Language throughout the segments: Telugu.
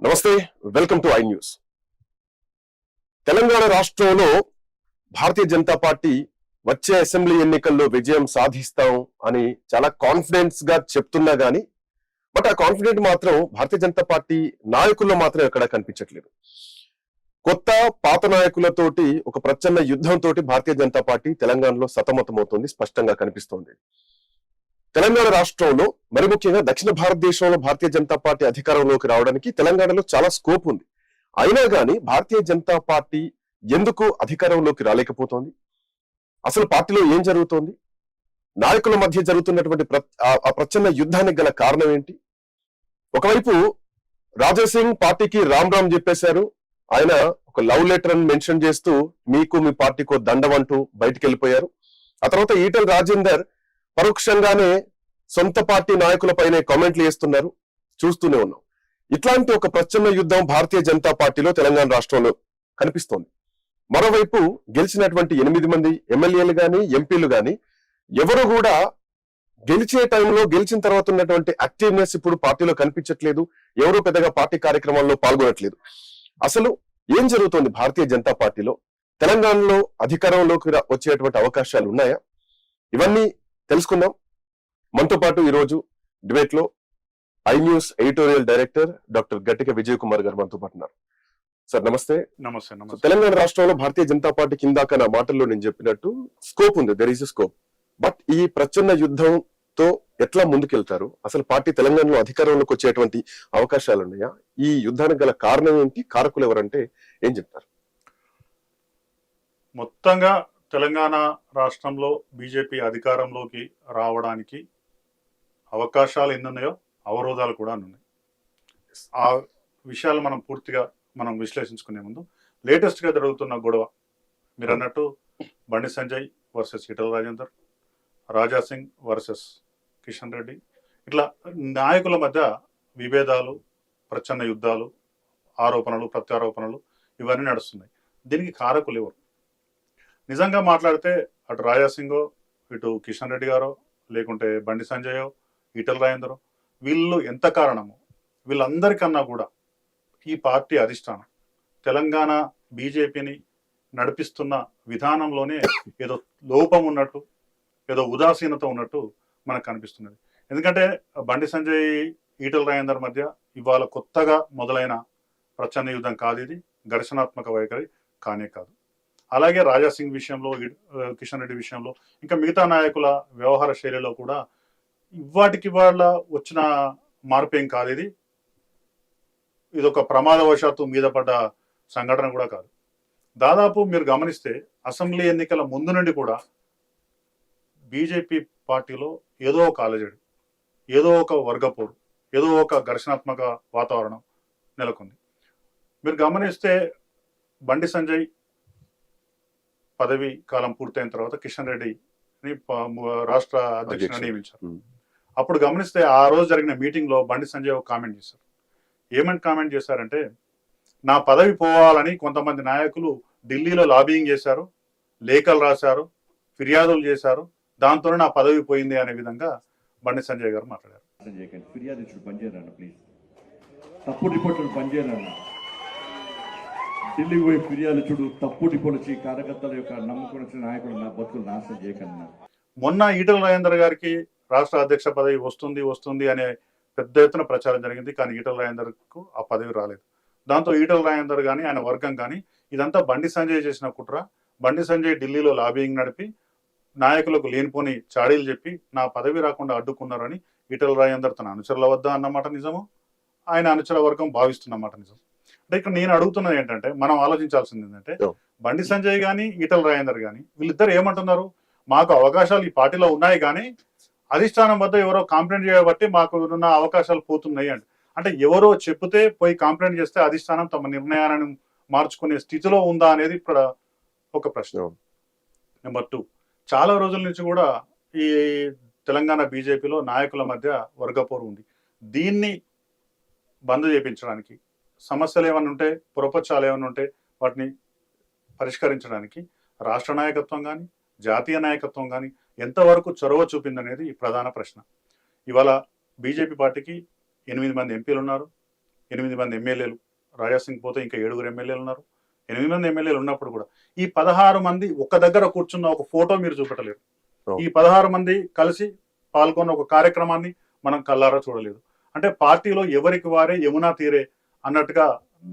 నమస్తే, welcome to I news. Telangana రాష్ట్రంలో భారతీయ జనతా పార్టీ వచ్చే అసెంబ్లీ ఎన్నికల్లో విజయం సాధిస్తాం అని చాలా కాన్ఫిడెన్స్ గా చెప్తున్నా గానీ బట్ ఆ కాన్ఫిడెంట్ మాత్రం భారతీయ జనతా పార్టీ నాయకుల్లో మాత్రం ఎక్కడా కనిపించట్లేదు. కొత్త పాత నాయకులతోటి ఒక ప్రచన్న యుద్ధంతో భారతీయ జనతా పార్టీ తెలంగాణలో సతమతమవుతుంది, స్పష్టంగా కనిపిస్తోంది. తెలంగాణ రాష్ట్రంలో మరి ముఖ్యంగా దక్షిణ భారతదేశంలో భారతీయ జనతా పార్టీ అధికారంలోకి రావడానికి తెలంగాణలో చాలా స్కోప్ ఉంది. అయినా కానీ భారతీయ జనతా పార్టీ ఎందుకు అధికారంలోకి రాలేకపోతోంది? అసలు పార్టీలో ఏం జరుగుతోంది? నాయకుల మధ్య జరుగుతున్నటువంటి ఆ ప్రచన్న యుద్ధానికి గల కారణం ఏంటి? ఒకవైపు రాజాసింగ్ పార్టీకి రామ్ రామ్ చెప్పేశారు. ఆయన ఒక లవ్ లెటర్ అని మెన్షన్ చేస్తూ మీకు మీ పార్టీకో దండం అంటూ బయటికి వెళ్ళిపోయారు. ఆ తర్వాత ఈటెల రాజేందర్ పరోక్షంగానే సొంత పార్టీ నాయకులపైనే కామెంట్లు చేస్తున్నారు, చూస్తూనే ఉన్నాం. ఇట్లాంటి ఒక ప్రచన్న యుద్ధం భారతీయ జనతా పార్టీలో తెలంగాణ రాష్ట్రంలో కనిపిస్తోంది. మరోవైపు గెలిచినటువంటి 8 మంది ఎమ్మెల్యేలు గాని ఎంపీలు గాని ఎవరు కూడా గెలిచే టైంలో గెలిచిన తర్వాత ఉన్నటువంటి యాక్టివ్నెస్ ఇప్పుడు పార్టీలో కనిపించట్లేదు. ఎవరు పెద్దగా పార్టీ కార్యక్రమాల్లో పాల్గొనట్లేదు. అసలు ఏం జరుగుతోంది భారతీయ జనతా పార్టీలో? తెలంగాణలో అధికారంలోకి వచ్చేటువంటి అవకాశాలు ఉన్నాయా? ఇవన్నీ తెలుసుకుందాం. మనతో పాటు ఈరోజు డిబేట్ లో I news editorial director doctor Gattika Vijay Kumar garu మనతో పాటు ఉన్నారు. సార్ నమస్తే. నమస్తే. తెలంగాణ రాష్ట్రంలో భారతీయ జనతా పార్టీ కిందాక నా మాటల్లో నేను చెప్పినట్టు స్కోప్ ఉంది, there is a scope. But ఈ ప్రచన్న యుద్ధంతో ఎట్లా ముందుకెళ్తారు? అసలు పార్టీ తెలంగాణలో అధికారంలోకి వచ్చేటువంటి అవకాశాలు ఉన్నాయా? ఈ యుద్ధానికి గల కారణం ఏంటి? కారకులు ఎవరంటే ఏం చెప్తారు? మొత్తంగా తెలంగాణ రాష్ట్రంలో బీజేపీ అధికారంలోకి రావడానికి అవకాశాలు ఎన్నున్నాయో అవరోధాలు కూడా ఉన్నాయి. ఆ విషయాలు మనం పూర్తిగా విశ్లేషించుకునే ముందు లేటెస్ట్గా జరుగుతున్న గొడవ మీరు అన్నట్టు బండి సంజయ్ వర్సెస్ ఈటెల రాజేందర్, రాజాసింగ్ వర్సెస్ కిషన్ రెడ్డి, ఇట్లా నాయకుల మధ్య విభేదాలు, ప్రచన్న యుద్ధాలు, ఆరోపణలు ప్రత్యారోపణలు ఇవన్నీ నడుస్తున్నాయి. దీనికి కారకులు ఎవరు? నిజంగా మాట్లాడితే అటు రాజాసింగో, ఇటు కిషన్ రెడ్డి గారో, లేకుంటే బండి సంజయో, ఈటెల రాజేందరో, వీళ్ళు ఎంత కారణమో వీళ్ళందరికన్నా కూడా ఈ పార్టీ అధిష్టానం తెలంగాణ బీజేపీని నడిపిస్తున్న విధానంలోనే ఏదో లోపం ఉన్నట్టు, ఏదో ఉదాసీనత ఉన్నట్టు మనకు కనిపిస్తున్నది. ఎందుకంటే బండి సంజయ్ ఈటెల రాజేందర్ మధ్య ఇవాళ కొత్తగా మొదలైన ప్రచన్న యుద్ధం కాదు, ఇది ఘర్షణాత్మక వైఖరి కానే కాదు. అలాగే రాజాసింగ్ విషయంలో, కిషన్ రెడ్డి విషయంలో, ఇంకా మిగతా నాయకుల వ్యవహార శైలిలో కూడా ఇవాటికి వాళ్ళ వచ్చిన మార్పేం కాదు. ఇది ఒక ప్రమాదవశాత్తు మీద పడ్డ సంఘటన కూడా కాదు. దాదాపు మీరు గమనిస్తే అసెంబ్లీ ఎన్నికల ముందు నుండి కూడా బీజేపీ పార్టీలో ఏదో ఒక అలజడి, ఏదో ఒక వర్గపోరు, ఏదో ఒక ఘర్షణాత్మక వాతావరణం నెలకొంది. మీరు గమనిస్తే బండి సంజయ్ పదవి కాలం పూర్తయిన తర్వాత కిషన్ రెడ్డిని రాష్ట్ర అధ్యక్షుడిగా నియమించారు. అప్పుడు గమనిస్తే ఆ రోజు జరిగిన మీటింగ్ లో బండి సంజయ్ ఒక కామెంట్ చేశారు. ఏమని కామెంట్ చేశారంటే, నా పదవి పోవాలని కొంతమంది నాయకులు ఢిల్లీలో లాబింగ్ చేశారు, లేఖలు రాశారు, ఫిర్యాదులు చేశారు, దాంతోనే నా పదవి పోయింది అనే విధంగా బండి సంజయ్ గారు మాట్లాడారు. తప్పుడు రిపోర్టులు పనిచేయాలన్న, ఢిల్లీకి పోయి ఫిర్యాదు చూడు, తప్పుడు రిపోర్ట్ వచ్చి కార్యకర్తల యొక్క నమ్ముకుని వచ్చిన నాయకులు నా బతుకులు నాశనం చేయకన్నా. మొన్న ఈటెల రాజేందర్ గారికి రాష్ట్ర అధ్యక్ష పదవి వస్తుంది అనే పెద్ద ఎత్తున ప్రచారం జరిగింది. కానీ ఈటెల రాజేందర్కు ఆ పదవి రాలేదు. దాంతో ఈటెల రాజేందర్ కానీ ఆయన వర్గం కానీ ఇదంతా బండి సంజయ్ చేసిన కుట్ర, బండి సంజయ్ ఢిల్లీలో లాబింగ్ నడిపి నాయకులకు లేనిపోని చాడీలు చెప్పి నా పదవి రాకుండా అడ్డుకున్నారని ఈటెల రాజేందర్ తన అనుచరుల వద్ద అన్నమాట నిజము, ఆయన అనుచర వర్గం భావిస్తున్నమాట నిజం. అంటే ఇక్కడ నేను అడుగుతున్నది ఏంటంటే, మనం ఆలోచించాల్సింది ఏంటంటే, బండి సంజయ్ కానీ ఈటెల రాజేందర్ కానీ వీళ్ళిద్దరు ఏమంటున్నారు, మాకు అవకాశాలు ఈ పార్టీలో ఉన్నాయి కానీ అధిష్టానం వద్ద ఎవరో కాంప్లైంట్ చేయబట్టి మాకు ఉన్న అవకాశాలు పోతున్నాయి అంటే ఎవరో చెప్తే పోయి కాంప్లైంట్ చేస్తే అధిష్టానం తమ నిర్ణయాలను మార్చుకునే స్థితిలో ఉందా అనేది ఇక్కడ ఒక ప్రశ్న. నెంబర్ 2, చాలా రోజుల నుంచి కూడా ఈ తెలంగాణ బీజేపీలో నాయకుల మధ్య వర్గపోరు ఉంది. దీన్ని బంద్ చేయించడానికి, సమస్యలు ఏమైనా ఉంటే, పొరపక్షాలు ఏమైనా ఉంటే వాటిని పరిష్కరించడానికి రాష్ట్ర నాయకత్వం కానీ జాతీయ నాయకత్వం కానీ ఎంతవరకు చొరవ చూపిందనేది ప్రధాన ప్రశ్న. ఇవాళ బీజేపీ పార్టీకి 8 మంది ఎంపీలు ఉన్నారు, 8 మంది ఎమ్మెల్యేలు, రాజాసింగ్ పోతే ఇంకా 7 ఎమ్మెల్యేలు ఉన్నారు. 8 మంది ఎమ్మెల్యేలు ఉన్నప్పుడు కూడా ఈ 16 మంది ఒక దగ్గర కూర్చున్న ఒక ఫోటో మీరు చూపెట్టలేరు. ఈ 16 మంది కలిసి పాల్గొన్న ఒక కార్యక్రమాన్ని మనం కళ్ళారా చూడలేదు. అంటే పార్టీలో ఎవరికి వారే యమునా తీరే అన్నట్టుగా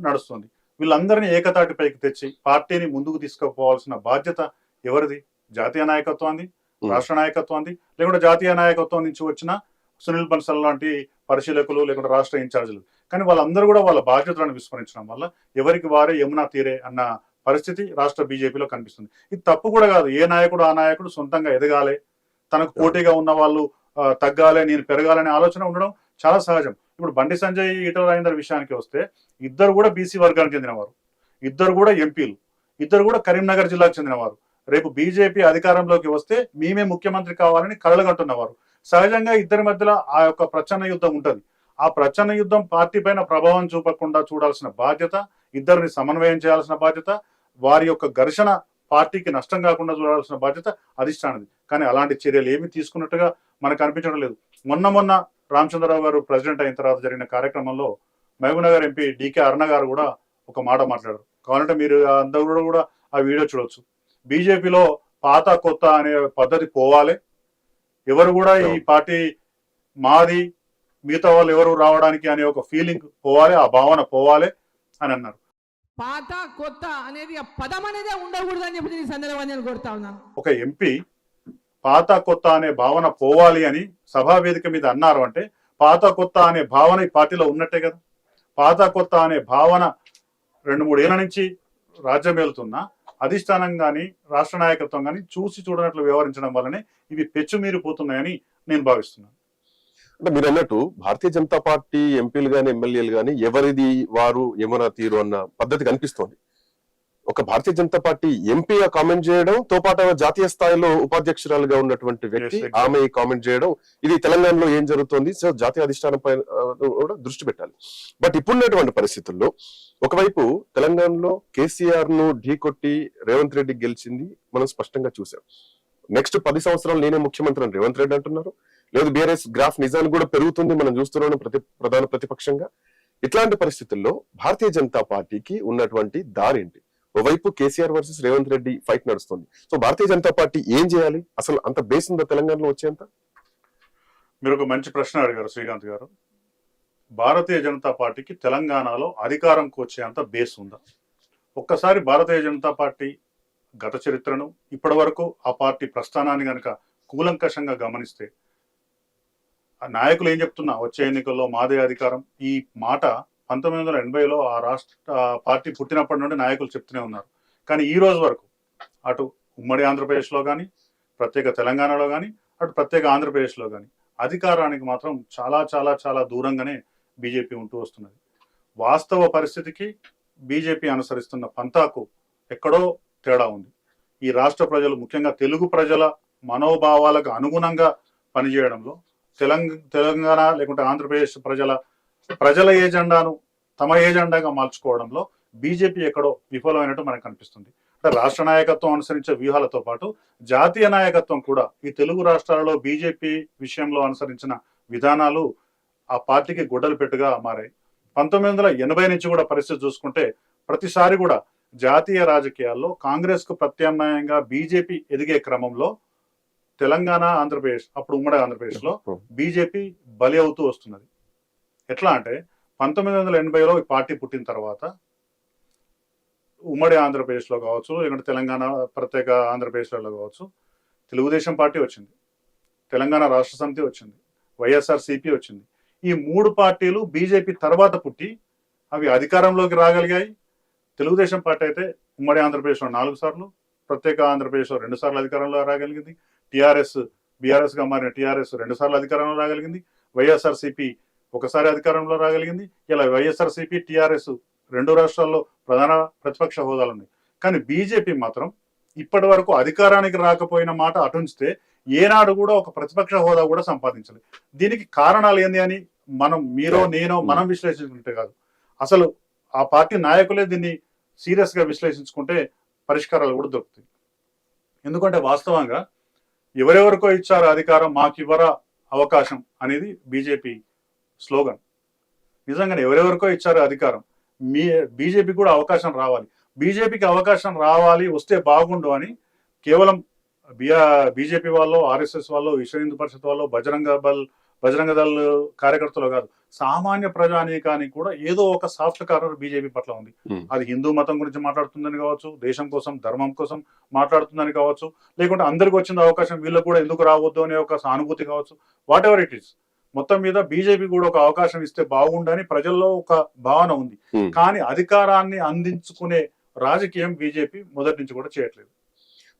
నడుస్తుంది. వీళ్ళందరినీ ఏకతాటిపైకి తెచ్చి పార్టీని ముందుకు తీసుకుపోవాల్సిన బాధ్యత ఎవరిది? జాతీయ నాయకత్వాన్ని, రాష్ట్ర నాయకత్వాన్ని, లేకుంటే జాతీయ నాయకత్వం నుంచి వచ్చిన సునీల్ బన్సల్ లాంటి పరిశీలకులు, లేకుంటే రాష్ట్ర ఇన్ఛార్జీలు. కానీ వాళ్ళందరూ కూడా వాళ్ళ బాధ్యతలను విస్మరించడం వల్ల ఎవరికి వారే యమునా తీరే అన్న పరిస్థితి రాష్ట్ర బీజేపీలో కనిపిస్తుంది. ఇది తప్పు కూడా కాదు. ఏ నాయకుడు ఆ నాయకుడు సొంతంగా ఎదగాలి, తనకు పోటీగా ఉన్న వాళ్ళు తగ్గాలి, నేను పెరగాలనే ఆలోచన ఉండడం చాలా సహజం. ఇప్పుడు బండి సంజయ్, ఈటల రాజేందర్ విషయానికి వస్తే ఇద్దరు కూడా బీసీ వర్గానికి చెందినవారు, ఇద్దరు కూడా ఎంపీలు, ఇద్దరు కూడా కరీంనగర్ జిల్లాకు చెందినవారు. రేపు బీజేపీ అధికారంలోకి వస్తే మేమే ముఖ్యమంత్రి కావాలని కలలుగంటున్నవారు. సహజంగా ఇద్దరి మధ్యలో ఆ యొక్క ప్రచన్న యుద్ధం ఉంటుంది. ఆ ప్రచన్న యుద్ధం పార్టీ పైన ప్రభావం చూపకుండా చూడాల్సిన బాధ్యత, ఇద్దరిని సమన్వయం చేయాల్సిన బాధ్యత, వారి యొక్క ఘర్షణ పార్టీకి నష్టం కాకుండా చూడాల్సిన బాధ్యత అధిష్టానది. కానీ అలాంటి చర్యలు ఏమి తీసుకున్నట్టుగా మనకు అనిపించడం లేదు. మొన్న రామచంద్రరావు గారు ప్రెసిడెంట్ అయిన తర్వాత జరిగిన కార్యక్రమంలో మహబూబ్నగర్ ఎంపీ డికే అరుణ గారు కూడా ఒక మాట మాట్లాడారు. కావాలంటే మీరు అందరూ కూడా ఆ వీడియో చూడొచ్చు. బీజేపీలో పాత కొత్త అనే పద్ధతి పోవాలి, ఎవరు కూడా ఈ పార్టీ మాది, మిగతా వాళ్ళు ఎవరు రావడానికి అనే ఒక ఫీలింగ్ పోవాలి, ఆ భావన పోవాలి అని అన్నారు. పాత కొత్త అనేది ఆ పదం అనేదే ఉండకూడదు అని చెప్పి ఈ సందర్భంగా నేను కోరుతా ఉన్నాను. ఒక ఎంపీ పాత కొత్త అనే భావన పోవాలి అని సభా వేదిక మీద అన్నారు అంటే పాత కొత్త అనే భావన ఈ పార్టీలో ఉన్నట్టే కదా. పాత కొత్త అనే భావన 2-3 ఏళ్ల నుంచి రాజ్యం వెళ్తున్నా అధిష్టానం కానీ రాష్ట్ర నాయకత్వం కానీ చూసి చూడనట్లు వ్యవహరించడం వల్లనే ఇవి పెచ్చుమీరిపోతున్నాయని నేను భావిస్తున్నాను. అంటే మీరు అన్నట్టు భారతీయ జనతా పార్టీ ఎంపీలు గాని ఎమ్మెల్యేలు గాని ఎవరిది వారు యమునా తీరు అన్న పద్ధతి కనిపిస్తోంది. ఒక భారతీయ జనతా పార్టీ ఎంపీగా కామెంట్ చేయడం తో పాటు జాతీయ స్థాయిలో ఉపాధ్యక్షురాలుగా ఉన్నటువంటి వ్యక్తి ఆమె కామెంట్ చేయడం, ఇది తెలంగాణలో ఏం జరుగుతోంది, సో జాతీయ అధిష్టానం పైన కూడా దృష్టి పెట్టాలి. బట్ ఇప్పుడున్నటువంటి పరిస్థితుల్లో ఒకవైపు తెలంగాణలో కేసీఆర్ ను ఢీకొట్టి రేవంత్ రెడ్డి గెలిచింది మనం స్పష్టంగా చూసాం. నెక్స్ట్ 10 సంవత్సరాలు నేనే ముఖ్యమంత్రి అని రేవంత్ రెడ్డి అంటున్నారు. లేదు బీఆర్ఎస్ గ్రాఫ్ నిజానికి కూడా పెరుగుతుంది, మనం చూస్తున్నాం ప్రధాన ప్రతిపక్షంగా. ఇట్లాంటి పరిస్థితుల్లో భారతీయ జనతా పార్టీకి ఉన్నటువంటి దారి ఏంటి? ఓవైపు కేసీఆర్ వర్సెస్ రేవంత్ రెడ్డి ఫైట్ నడుస్తుంది. సో భారతీయ జనతా పార్టీ ఏం చేయాలి? అసలు అంత బేస్ ఉందా తెలంగాణలో వచ్చేంత? మీరు ఒక మంచి ప్రశ్న అడిగారు శ్రీకాంత్ గారు. భారతీయ జనతా పార్టీకి తెలంగాణలో అధికారంకి వచ్చేంత బేస్ ఉందా? ఒక్కసారి భారతీయ జనతా పార్టీ గత చరిత్రను, ఇప్పటి వరకు ఆ పార్టీ ప్రస్థానాన్ని కనుక కూలంకషంగా గమనిస్తే ఆ నాయకులు ఏం చెప్తున్నా వచ్చే ఎన్నికల్లో మాదే అధికారం, ఈ మాట 1980లో ఆ రాష్ట్ర పార్టీ పుట్టినప్పటి నుండి నాయకులు చెప్తూనే ఉన్నారు. కానీ ఈ రోజు వరకు అటు ఉమ్మడి ఆంధ్రప్రదేశ్లో కానీ, ప్రత్యేక తెలంగాణలో కానీ, అటు ప్రత్యేక ఆంధ్రప్రదేశ్లో కానీ అధికారానికి మాత్రం చాలా చాలా చాలా దూరంగానే బీజేపీ ఉంటూ వస్తున్నది. వాస్తవ పరిస్థితికి బీజేపీ అనుసరిస్తున్న పంతాకు ఎక్కడో తేడా ఉంది. ఈ రాష్ట్ర ప్రజలు, ముఖ్యంగా తెలుగు ప్రజల మనోభావాలకు అనుగుణంగా పనిచేయడంలో, తెలంగాణ లేకుంటే ఆంధ్రప్రదేశ్ ప్రజల ఏజెండాను తమ ఏజెండాగా మార్చుకోవడంలో బీజేపీ ఎక్కడో విఫలమైనట్టు మనకు కనిపిస్తుంది. అంటే రాష్ట్ర నాయకత్వం అనుసరించే వ్యూహాలతో పాటు జాతీయ నాయకత్వం కూడా ఈ తెలుగు రాష్ట్రాలలో బీజేపీ విషయంలో అనుసరించిన విధానాలు ఆ పార్టీకి గొడ్డలు పెట్టుగా మారాయి. 1980 నుంచి కూడా పరిస్థితి చూసుకుంటే ప్రతిసారి కూడా జాతీయ రాజకీయాల్లో కాంగ్రెస్ కు ప్రత్యామ్నాయంగా బీజేపీ ఎదిగే క్రమంలో తెలంగాణ, ఆంధ్రప్రదేశ్, అప్పుడు ఉమ్మడి ఆంధ్రప్రదేశ్ లో బీజేపీ బలి అవుతూ వస్తున్నది. ఎట్లా అంటే 1980లో ఈ పార్టీ పుట్టిన తర్వాత ఉమ్మడి ఆంధ్రప్రదేశ్లో కావచ్చు, లేకుంటే తెలంగాణ ప్రత్యేక ఆంధ్రప్రదేశ్లలో కావచ్చు, తెలుగుదేశం పార్టీ వచ్చింది, తెలంగాణ రాష్ట్ర సమితి వచ్చింది, వైఎస్ఆర్సీపీ వచ్చింది. ఈ 3 పార్టీలు బీజేపీ తర్వాత పుట్టి అవి అధికారంలోకి రాగలిగాయి. తెలుగుదేశం పార్టీ అయితే ఉమ్మడి ఆంధ్రప్రదేశ్లో 4 సార్లు, ప్రత్యేక ఆంధ్రప్రదేశ్లో 2 సార్లు అధికారంలో రాగలిగింది. బీఆర్ఎస్ గా మారిన టీఆర్ఎస్ 2 సార్లు అధికారంలో రాగలిగింది. వైఎస్ఆర్సీపీ 1 సారి అధికారంలో రాగలిగింది. ఇలా వైఎస్ఆర్సీపీ, టీఆర్ఎస్ 2 రాష్ట్రాల్లో ప్రధాన ప్రతిపక్ష హోదాలు ఉన్నాయి. కానీ బీజేపీ మాత్రం ఇప్పటి వరకు అధికారానికి రాకపోయిన మాట అటుంచితే ఏనాడు కూడా ఒక ప్రతిపక్ష హోదా కూడా సంపాదించలేదు. దీనికి కారణాలు ఏంది అని మనం విశ్లేషించుకుంటే కాదు, అసలు ఆ పార్టీ నాయకులే దీన్ని సీరియస్ గా విశ్లేషించుకుంటే పరిష్కారాలు కూడా దొరుకుతాయి. ఎందుకంటే వాస్తవంగా ఎవరెవరికో ఇచ్చారు అధికారం, మాకివ్వరా అవకాశం అనేది బీజేపీ స్లోగన్. నిజంగానే ఎవరెవరికో ఇచ్చారు అధికారం. మీ బీజేపీ కూడా అవకాశం రావాలి, బీజేపీకి అవకాశం రావాలి వస్తే బాగుండు అని కేవలం బీజేపీ వాళ్ళు, ఆర్ఎస్ఎస్ వాళ్ళు, విశ్వ హిందూ పరిషత్ వాళ్ళు, బజరంగ దళ్ కార్యకర్తలు కాదు, సామాన్య ప్రజానీకానికి కూడా ఏదో ఒక సాఫ్ట్ కార్నర్ బీజేపీ పట్ల ఉంది. అది హిందూ మతం గురించి మాట్లాడుతుందని కావచ్చు, దేశం కోసం ధర్మం కోసం మాట్లాడుతుందని కావచ్చు, లేకుంటే అందరికి వచ్చిన అవకాశం వీళ్ళకు కూడా ఎందుకు రావద్దు అనే ఒక సానుభూతి కావచ్చు, వాట్ ఎవర్ ఇట్ ఈస్. మొత్తం మీద బీజేపీ కూడా ఒక అవకాశం ఇస్తే బాగుండని ప్రజల్లో ఒక భావన ఉంది. కానీ అధికారాన్ని అందించుకునే రాజకీయం బీజేపీ మొదటి నుంచి కూడా చేయట్లేదు.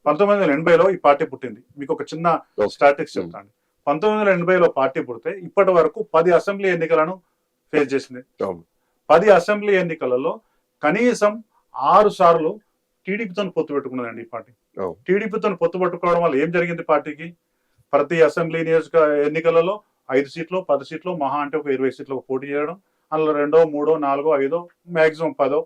1980లో ఈ పార్టీ పుట్టింది. మీకు ఒక చిన్న స్టాటిస్టిక్స్ చెప్తాను. 1980లో పార్టీ పుడితే ఇప్పటి వరకు 10 అసెంబ్లీ ఎన్నికలను ఫేస్ చేసింది. 10 అసెంబ్లీ ఎన్నికలలో కనీసం 6 సార్లు టీడీపీతో పొత్తు పెట్టుకున్నదండి ఈ పార్టీ. టీడీపీతో పొత్తు పెట్టుకోవడం వల్ల ఏం జరిగింది పార్టీకి? ప్రతి అసెంబ్లీ ఎన్నికలలో 5 సీట్లు 10 సీట్లు, మహా అంటే ఒక 20 సీట్లకు పోటీ చేయడం, అందులో 2, 3, 4, 5 మాక్సిమం 10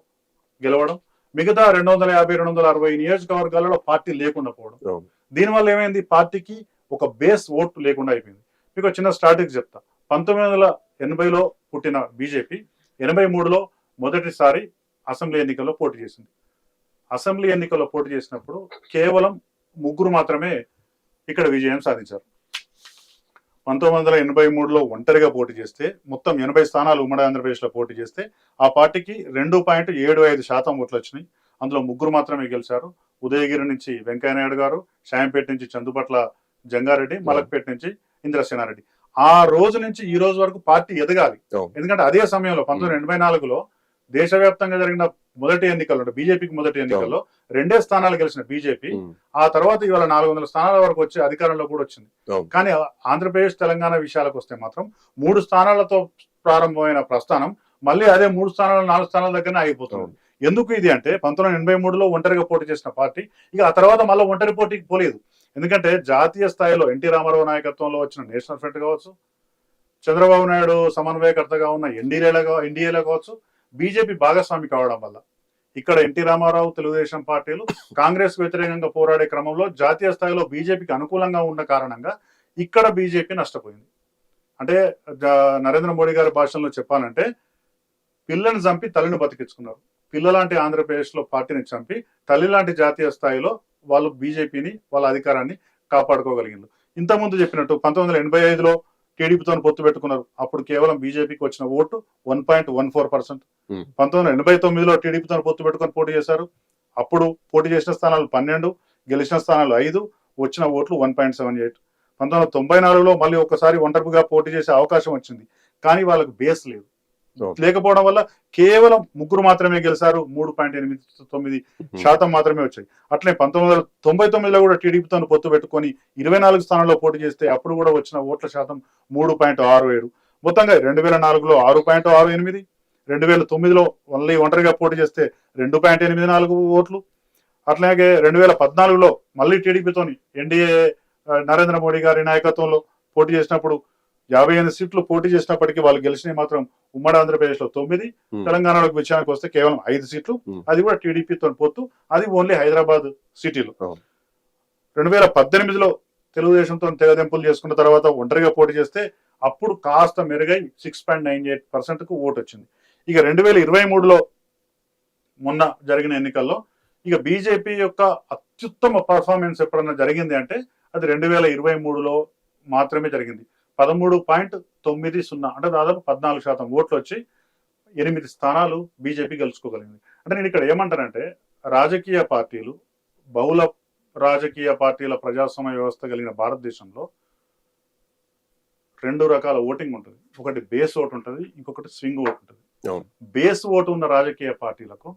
గెలవడం, మిగతా 250, 260 నియోజకవర్గాలలో పార్టీ లేకుండా పోవడం. దీనివల్ల ఏమైంది? పార్టీకి ఒక బేస్ ఓటు లేకుండా అయిపోయింది. మీకు చిన్న స్టాటిస్టిక్స్ చెప్తా. 1980లో పుట్టిన బీజేపీ 83లో మొదటిసారి అసెంబ్లీ ఎన్నికల్లో పోటీ చేసింది. అసెంబ్లీ ఎన్నికల్లో పోటీ చేసినప్పుడు కేవలం 3 మాత్రమే ఇక్కడ విజయం సాధించారు. 1983లో ఒంటరిగా పోటీ చేస్తే మొత్తం 80 స్థానాలు ఉమ్మడి ఆంధ్రప్రదేశ్లో పోటీ చేస్తే ఆ పార్టీకి 2.75% ఓట్లు వచ్చినాయి. అందులో 3 మాత్రమే గెలిచారు. ఉదయగిరి నుంచి వెంకయ్యనాయుడు గారు, షాయంపేట నుంచి చందుపట్ల జంగారెడ్డి, మలక్పేట నుంచి ఇంద్రసేనారెడ్డి. ఆ రోజు నుంచి ఈ రోజు వరకు పార్టీ ఎదగాలి. ఎందుకంటే అదే సమయంలో 1984లో దేశవ్యాప్తంగా జరిగిన మొదటి ఎన్నికల్లో, బీజేపీకి మొదటి ఎన్నికల్లో 2 స్థానాలు గెలిచిన బీజేపీ ఆ తర్వాత ఇవాళ 400 స్థానాల వరకు వచ్చి అధికారంలో కూడా వచ్చింది. కానీ ఆంధ్రప్రదేశ్, తెలంగాణ విషయాలకు వస్తే మాత్రం 3 స్థానాలతో ప్రారంభమైన ప్రస్థానం మళ్ళీ అదే 3 స్థానాలు 4 స్థానాల దగ్గరనే ఆగిపోతుంది. ఎందుకు ఇది అంటే 1983లో ఒంటరిగా పోటీ చేసిన పార్టీ ఇక ఆ తర్వాత మళ్ళీ ఒంటరి పోటీకి పోలేదు. ఎందుకంటే జాతీయ స్థాయిలో ఎన్టీ రామారావు నాయకత్వంలో వచ్చిన నేషనల్ ఫ్రంట్ కావచ్చు, చంద్రబాబు నాయుడు సమన్వయకర్తగా ఉన్న ఎన్డీఏలో కావచ్చు, బీజేపీ భాగస్వామి కావడం వల్ల ఇక్కడ ఎన్టీ రామారావు, తెలుగుదేశం పార్టీలు కాంగ్రెస్ వ్యతిరేకంగా పోరాడే క్రమంలో జాతీయ స్థాయిలో బీజేపీకి అనుకూలంగా ఉన్న కారణంగా ఇక్కడ బీజేపీ నష్టపోయింది. అంటే నరేంద్ర మోడీ గారి భాషలో చెప్పాలంటే పిల్లని చంపి తల్లిని బతికించుకున్నారు. పిల్లలాంటి ఆంధ్రప్రదేశ్లో పార్టీని చంపి తల్లి లాంటి జాతీయ స్థాయిలో వాళ్ళు బీజేపీని, వాళ్ళ అధికారాన్ని కాపాడుకోగలిగింది. ఇంతకుముందు చెప్పినట్టు 1985లో టీడీపీతో పొత్తు పెట్టుకున్నారు. అప్పుడు కేవలం బీజేపీకి వచ్చిన ఓటు 1.14%. 1989లో టీడీపీతో పొత్తు పెట్టుకొని పోటీ చేశారు. అప్పుడు పోటీ చేసిన స్థానాలు 12, గెలిచిన స్థానాలు 5, వచ్చిన ఓట్లు 1.78. 1994లో మళ్ళీ ఒకసారి ఒంటరిగా పోటీ చేసే అవకాశం వచ్చింది. కానీ వాళ్ళకు బేస్ లేదు. లేకపోవడం వల్ల కేవలం 3 మాత్రమే గెలిచారు. 3.89% మాత్రమే వచ్చాయి. అట్లే 1999లో కూడా టీడీపీతో పొత్తు పెట్టుకొని 24 స్థానాల్లో పోటీ చేస్తే అప్పుడు కూడా వచ్చిన ఓట్ల శాతం 3.67. మొత్తంగా 2004లో 6.68, 2009లో మళ్ళీ ఒంటరిగా పోటీ చేస్తే 2.84 ఓట్లు. అట్లాగే 2014లో మళ్ళీ టీడీపీతోని ఎన్డీఏ నరేంద్ర మోడీ గారి నాయకత్వంలో పోటీ చేసినప్పుడు 58 సీట్లు పోటీ చేసినప్పటికీ వాళ్ళు గెలిచినవి మాత్రం ఉమ్మడి ఆంధ్రప్రదేశ్ లో 9, తెలంగాణలోకి విషయానికి వస్తే కేవలం 5 సీట్లు. అది కూడా టీడీపీతో పొత్తు, అది ఓన్లీ హైదరాబాద్ సిటీలో. 2018లో తెలుగుదేశంతో తెగదెంపులు చేసుకున్న తర్వాత ఒంటరిగా పోటీ చేస్తే అప్పుడు కాస్త మెరుగై 6.98%కు ఓటు వచ్చింది. ఇక 2023లో మొన్న జరిగిన ఎన్నికల్లో ఇక బీజేపీ యొక్క అత్యుత్తమ పర్ఫార్మెన్స్ ఎప్పుడన్నా జరిగింది అంటే అది 2023లో మాత్రమే జరిగింది. 13.90 అంటే దాదాపు 14% ఓట్లు వచ్చి 8 స్థానాలు బీజేపీ గెలుచుకోగలిగింది. అంటే నేను ఇక్కడ ఏమంటానంటే రాజకీయ పార్టీలు, బహుళ రాజకీయ పార్టీల ప్రజాస్వామ్య వ్యవస్థ కలిగిన భారతదేశంలో 2 రకాల ఓటింగ్ ఉంటుంది. ఒకటి బేస్ ఓటు ఉంటుంది, ఇంకొకటి స్వింగ్ ఓటు ఉంటుంది. బేస్ ఓటు ఉన్న రాజకీయ పార్టీలకు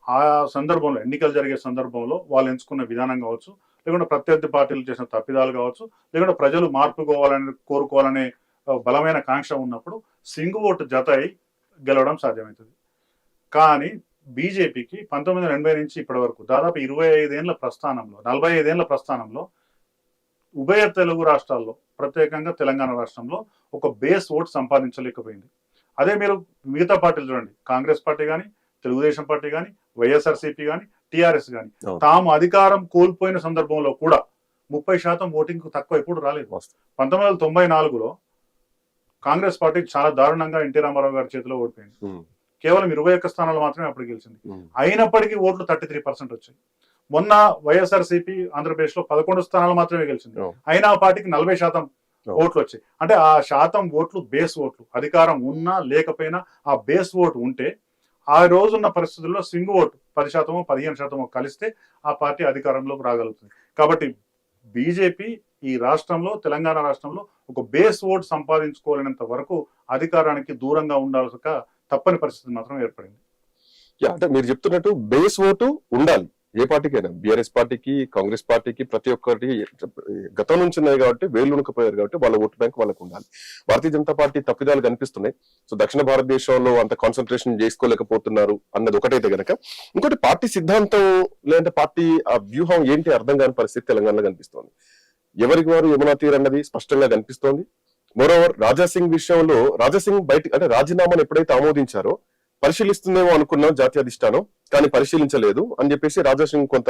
ఆ సందర్భంలో, ఎన్నికలు జరిగే సందర్భంలో వాళ్ళు ఎంచుకున్న విధానం కావచ్చు, లేకుంటే ప్రత్యర్థి పార్టీలు చేసిన తప్పిదాలు కావచ్చు, లేకుంటే ప్రజలు మార్పు కోరుకోవాలనే బలమైన కాంక్ష ఉన్నప్పుడు స్వింగ్ ఓటు జత అయి గెలవడం సాధ్యమవుతుంది. కానీ బీజేపీకి 1980 నుంచి ఇప్పటి వరకు దాదాపు 45 ఏళ్ల ప్రస్థానంలో, 45 ఏళ్ల ప్రస్థానంలో ఉభయ తెలుగు రాష్ట్రాల్లో, ప్రత్యేకంగా తెలంగాణ రాష్ట్రంలో ఒక బేస్ ఓటు సంపాదించలేకపోయింది. అదే మీరు మిగతా పార్టీలు చూడండి, కాంగ్రెస్ పార్టీ కానీ, తెలుగుదేశం పార్టీ కానీ, వైఎస్ఆర్సీపీ కానీ, టీఆర్ఎస్ కానీ తాము అధికారం కోల్పోయిన సందర్భంలో కూడా 30% ఓటింగ్ తక్కువ ఎప్పుడు రాలేదు. 1994లో కాంగ్రెస్ పార్టీ చాలా దారుణంగా ఎన్టీ రామారావు గారి చేతిలో ఓడిపోయింది. కేవలం 21 స్థానాలు మాత్రమే అప్పుడు గెలిచింది. అయినప్పటికీ ఓట్లు 33% వచ్చాయి. మొన్న వైఎస్ఆర్సీపీ ఆంధ్రప్రదేశ్ లో 11 స్థానాలు మాత్రమే గెలిచింది. అయినా ఆ పార్టీకి 40% ఓట్లు వచ్చాయి. అంటే ఆ శాతం ఓట్లు బేస్ ఓట్లు. అధికారం ఉన్నా లేకపోయినా ఆ బేస్ ఓటు ఉంటే ఆ రోజున్న పరిస్థితుల్లో స్వింగ్ ఓటు 10%, 15% కలిస్తే ఆ పార్టీ అధికారంలోకి రాగలుగుతుంది. కాబట్టి బీజేపీ ఈ రాష్ట్రంలో, తెలంగాణ రాష్ట్రంలో ఒక బేస్ ఓటు సంపాదించుకోలేనంత వరకు అధికారానికి దూరంగా ఉండాల్సిన తప్పని పరిస్థితి మాత్రం ఏర్పడింది. అంటే మీరు చెప్తున్నట్టు బేస్ ఓటు ఉండాలి ఏ పార్టీకైనా, బీఆర్ఎస్ పార్టీకి, కాంగ్రెస్ పార్టీకి, ప్రతి ఒక్కరికి గతం నుంచి ఉన్నాయి కాబట్టి, వేళ్ళు ఉణకపోయారు కాబట్టి వాళ్ళ ఓటు బ్యాంక్ వాళ్ళకు ఉండాలి. భారతీయ జనతా పార్టీ తప్పిదాలు కనిపిస్తున్నాయి. సో దక్షిణ భారతదేశంలో అంత కాన్సన్ట్రేషన్ చేసుకోలేకపోతున్నారు అన్నది ఒకటైతే గనక, ఇంకోటి పార్టీ సిద్ధాంతం లేదంటే పార్టీ ఆ వ్యూహం ఏంటి అర్థం కాని పరిస్థితి తెలంగాణలో కనిపిస్తోంది. ఎవరికి వారు యమునా తీర్ అన్నది స్పష్టంగా కనిపిస్తోంది. మోరోవర్ రాజాసింగ్ విషయంలో రాజాసింగ్ బయట అంటే రాజీనామాను ఎప్పుడైతే ఆమోదించారో పరిశీలిస్తుందేమో అనుకున్నాం జాతీయ అధిష్టానం, కానీ పరిశీలించలేదు అని చెప్పేసి రాజాసింగ్ కొంత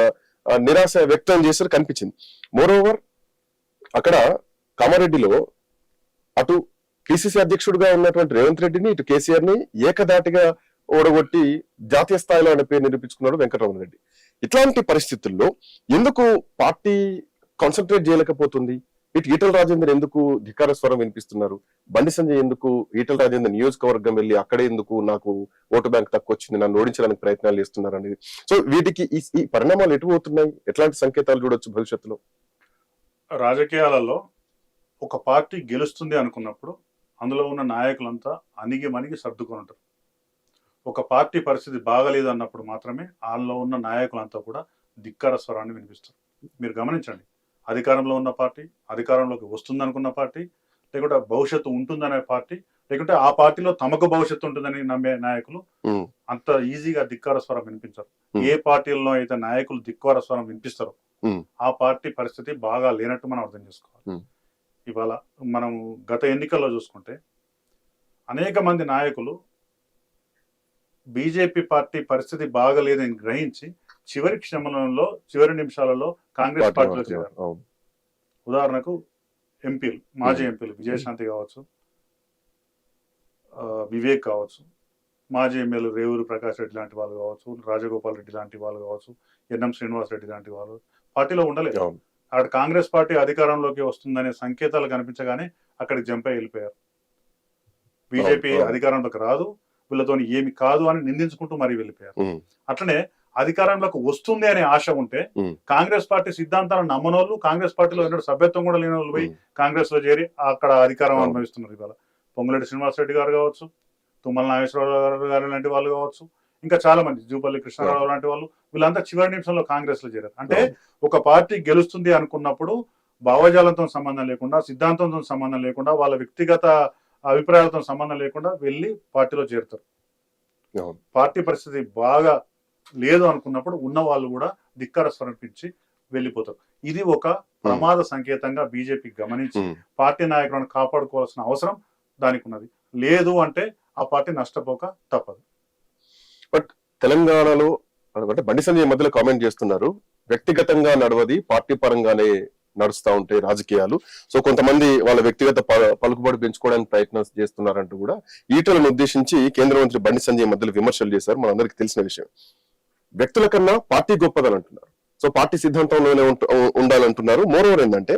నిరాశ వ్యక్తం చేశారు కనిపించింది. మోరోవర్ అక్కడ కామారెడ్డిలో అటు పిసిసి అధ్యక్షుడిగా ఉన్నటువంటి రేవంత్ రెడ్డిని, ఇటు కేసీఆర్ ని ఏకదాటిగా ఓడగొట్టి జాతీయ స్థాయిలో ఆయన పేరు నిరూపించుకున్నాడు వెంకటరమణ రెడ్డి. ఇట్లాంటి పరిస్థితుల్లో ఎందుకు పార్టీ కాన్సన్ట్రేట్ చేయలేకపోతుంది? ఇటు ఈటల రాజేందర్ ఎందుకు ధిక్కార స్వరం వినిపిస్తున్నారు? బండి సంజయ్ ఎందుకు ఈటల రాజేందర్ నియోజకవర్గం వెళ్ళి అక్కడే ఎందుకు నాకు ఓటు బ్యాంక్ తక్కువ వచ్చింది, నన్ను ఓడించడానికి ప్రయత్నాలు చేస్తున్నారు అనేది? సో వీటికి ఈ పరిణామాలు ఎటు పోతున్నాయి? ఎట్లాంటి సంకేతాలు చూడొచ్చు భవిష్యత్తులో? రాజకీయాలలో ఒక పార్టీ గెలుస్తుంది అనుకున్నప్పుడు అందులో ఉన్న నాయకులంతా అణిగి మణిగి సర్దుకొని ఉంటారు. ఒక పార్టీ పరిస్థితి బాగలేదు అన్నప్పుడు మాత్రమే వాళ్ళలో ఉన్న నాయకులంతా కూడా ధిక్కార స్వరాన్ని వినిపిస్తారు. మీరు గమనించండి, అధికారంలో ఉన్న పార్టీ, అధికారంలోకి వస్తుంది అనుకున్న పార్టీ, లేకుంటే భవిష్యత్తు ఉంటుందనే పార్టీ, లేకుంటే ఆ పార్టీలో తమకు భవిష్యత్తు ఉంటుందని నమ్మే నాయకులు అంత ఈజీగా ధిక్కార స్వరం వినిపించారు. ఏ పార్టీల్లో అయితే నాయకులు ధిక్కార స్వరం వినిపిస్తారో ఆ పార్టీ పరిస్థితి బాగా లేనట్టు మనం అర్థం చేసుకోవాలి. ఇవాళ మనం గత ఎన్నికల్లో చూసుకుంటే అనేక మంది నాయకులు బీజేపీ పార్టీ పరిస్థితి బాగలేదని గ్రహించి చివరి క్షణంలో, చివరి నిమిషాలలో కాంగ్రెస్ పార్టీలో చేరారు. ఉదాహరణకు ఎంపీలు, మాజీ ఎంపీలు విజయశాంతి కావచ్చు, వివేక్ కావచ్చు, మాజీ ఎమ్మెల్యే రేవూరి ప్రకాష్ రెడ్డి లాంటి వాళ్ళు కావచ్చు, రాజగోపాల్ రెడ్డి లాంటి వాళ్ళు కావచ్చు, ఎన్ఎం శ్రీనివాస్ రెడ్డి లాంటి వాళ్ళు పార్టీలో ఉండలేదు. అక్కడ కాంగ్రెస్ పార్టీ అధికారంలోకి వస్తుందనే సంకేతాలు కనిపించగానే అక్కడికి జంప్ అయి వెళ్ళిపోయారు. బీజేపీ అధికారంలోకి రాదు, వీళ్ళతో ఏమి కాదు అని నిందించుకుంటూ మరీ వెళ్ళిపోయారు. అట్లనే అధికారంలోకి వస్తుంది అనే ఆశ ఉంటే కాంగ్రెస్ పార్టీ సిద్ధాంతాలను నమ్మనోళ్ళు, కాంగ్రెస్ పార్టీలో ఎన్నడూ సభ్యత్వం కూడా లేని వాళ్ళు పోయి కాంగ్రెస్ లో చేరి అక్కడ అధికారం అనుభవిస్తున్నారు. ఇవాళ పొంగులేటి శ్రీనివాసరెడ్డి గారు కావచ్చు, తుమ్మల నాగేశ్వరరావు గారు లాంటి వాళ్ళు కావచ్చు, ఇంకా చాలా మంది, జూపల్లి కృష్ణారావు లాంటి వాళ్ళు, వీళ్ళంతా చివరి నిమిషంలో కాంగ్రెస్ లో చేరారు. అంటే ఒక పార్టీ గెలుస్తుంది అనుకున్నప్పుడు భావజాలంతో సంబంధం లేకుండా, సిద్ధాంతంతో సంబంధం లేకుండా, వాళ్ళ వ్యక్తిగత అభిప్రాయాలతో సంబంధం లేకుండా వెళ్ళి పార్టీలో చేరుతారు. పార్టీ పరిస్థితి బాగా లేదు అనుకున్నప్పుడు ఉన్న వాళ్ళు కూడా ధిక్కార స్వరంపించి వెళ్ళిపోతారు. ఇది ఒక ప్రమాద సంకేతంగా బీజేపీ గమనించి పార్టీ నాయకులను కాపాడుకోవాల్సిన అవసరం దానికి ఉన్నది. లేదు అంటే ఆ పార్టీ నష్టపోక తప్పదు. బట్ తెలంగాణలో అంటే బండి సంజయ్ మధ్యలో కామెంట్ చేస్తున్నారు, వ్యక్తిగతంగా నడవది, పార్టీ పరంగానే నడుస్తూ ఉంటాయి రాజకీయాలు. సో కొంతమంది వాళ్ళ వ్యక్తిగత పలుకుబడి పెంచుకోవడానికి ప్రయత్నం చేస్తున్నారంటూ కూడా ఈటలను ఉద్దేశించి కేంద్ర మంత్రి బండి సంజయ్ మధ్యలో విమర్శలు చేశారు. మనందరికీ తెలిసిన విషయం. వ్యక్తుల కన్నా పార్టీ గొప్పదని అంటున్నారు. సో పార్టీ సిద్ధాంతంలోనే ఉండాలంటున్నారు. మోరోవర్ ఏంటంటే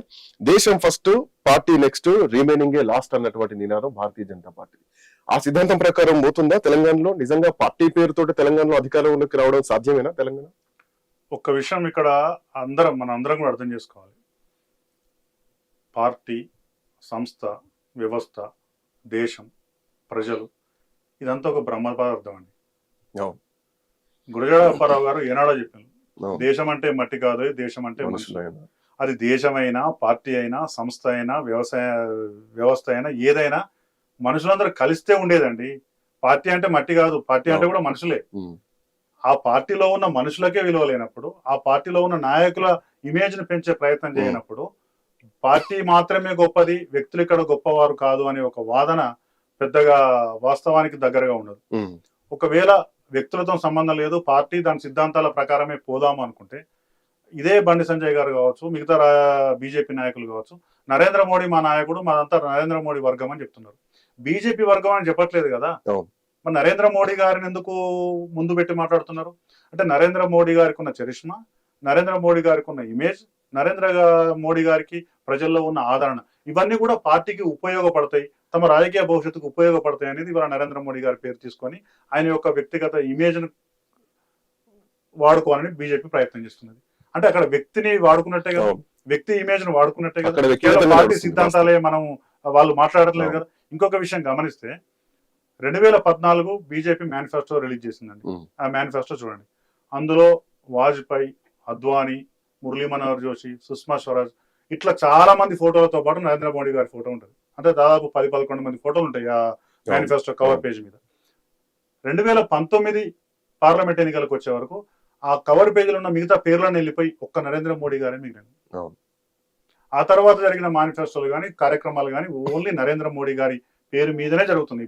దేశం first, party next, remaining a last అన్నటువంటి నినాదం భారతీయ జనతా పార్టీ. ఆ సిద్ధాంతం ప్రకారం పోతుందా తెలంగాణలో? నిజంగా పార్టీ పేరుతో తెలంగాణలో అధికారంలోకి రావడం సాధ్యమేనా తెలంగాణ? ఒక్క విషయం ఇక్కడ మన అందరం కూడా అర్థం చేసుకోవాలి. పార్టీ, సంస్థ, వ్యవస్థ, దేశం, ప్రజలు ఇదంతా ఒక బ్రహ్మ పదార్థం అండి. గురజాడ అప్పారావు గారు ఏనాడో చెప్పారు, దేశం అంటే మట్టి కాదు, దేశం అంటే మనుషులు. అది దేశమైనా, పార్టీ అయినా, సంస్థ అయినా, వ్యవస్థ అయినా, ఏదైనా మనుషులందరూ కలిస్తే ఉండేదండి. పార్టీ అంటే మట్టి కాదు, పార్టీ అంటే కూడా మనుషులే. ఆ పార్టీలో ఉన్న మనుషులకే విలువ లేనప్పుడు, ఆ పార్టీలో ఉన్న నాయకుల ఇమేజ్ ని పెంచే ప్రయత్నం చేయనప్పుడు, పార్టీ మాత్రమే గొప్పది, వ్యక్తులు ఇక్కడ గొప్పవారు కాదు అనే ఒక వాదన పెద్దగా వాస్తవానికి దగ్గరగా ఉండదు. ఒకవేళ వ్యక్తులతో సంబంధం లేదు, పార్టీ దాని సిద్ధాంతాల ప్రకారమే పోదాము అనుకుంటే, ఇదే బండి సంజయ్ గారు కావచ్చు, మిగతా బీజేపీ నాయకులు కావచ్చు, నరేంద్ర మోడీ మా నాయకుడు, మాదంతా నరేంద్ర మోడీ వర్గం అని చెప్తున్నారు. బీజేపీ వర్గం అని చెప్పట్లేదు కదా. అవును. మరి నరేంద్ర మోడీ గారిని ఎందుకు ముందు పెట్టి మాట్లాడుతున్నారు అంటే నరేంద్ర మోడీ గారికి ఉన్న చరిష్మా, నరేంద్ర మోడీ గారికి ఉన్న ఇమేజ్, మోడీ గారికి ప్రజల్లో ఉన్న ఆదరణ, ఇవన్నీ కూడా పార్టీకి ఉపయోగపడతాయి, తమ రాజకీయ భవిష్యత్తుకు ఉపయోగపడతాయి అనేది ఇవాళ నరేంద్ర మోడీ గారి పేరు తీసుకొని ఆయన యొక్క వ్యక్తిగత ఇమేజ్ను వాడుకోవాలని బీజేపీ ప్రయత్నం చేస్తున్నది. అంటే అక్కడ వ్యక్తిని వాడుకున్నట్టే కదా, వ్యక్తి ఇమేజ్ ను వాడుకున్నట్టే కదా, కేవలం పార్టీ సిద్ధాంతాలే మనం వాళ్ళు మాట్లాడట్లేదు కదా. ఇంకొక విషయం గమనిస్తే 2014 బీజేపీ మేనిఫెస్టో రిలీజ్ చేసిందండి. ఆ మేనిఫెస్టో చూడండి, అందులో వాజ్పేయి, అద్వానీ, మురళీ మనోహర్ జోషి, సుష్మా స్వరాజ్ ఇట్లా చాలా మంది ఫోటోలతో పాటు నరేంద్ర మోడీ గారి ఫోటో ఉంటుంది. అంటే దాదాపు 10-11 మంది ఫోటోలు ఉంటాయి ఆ మేనిఫెస్టో కవర్ పేజ్ మీద. 2019 పార్లమెంట్ ఎన్నికలకు వచ్చే వరకు ఆ కవర్ పేజీలో ఉన్న మిగతా పేర్లను వెళ్ళిపోయి ఒక్క నరేంద్ర మోడీ గారే మిగిలింది. ఆ తర్వాత జరిగిన మేనిఫెస్టోలు కానీ కార్యక్రమాలు కానీ ఓన్లీ నరేంద్ర మోడీ గారి పేరు మీదనే జరుగుతుంది.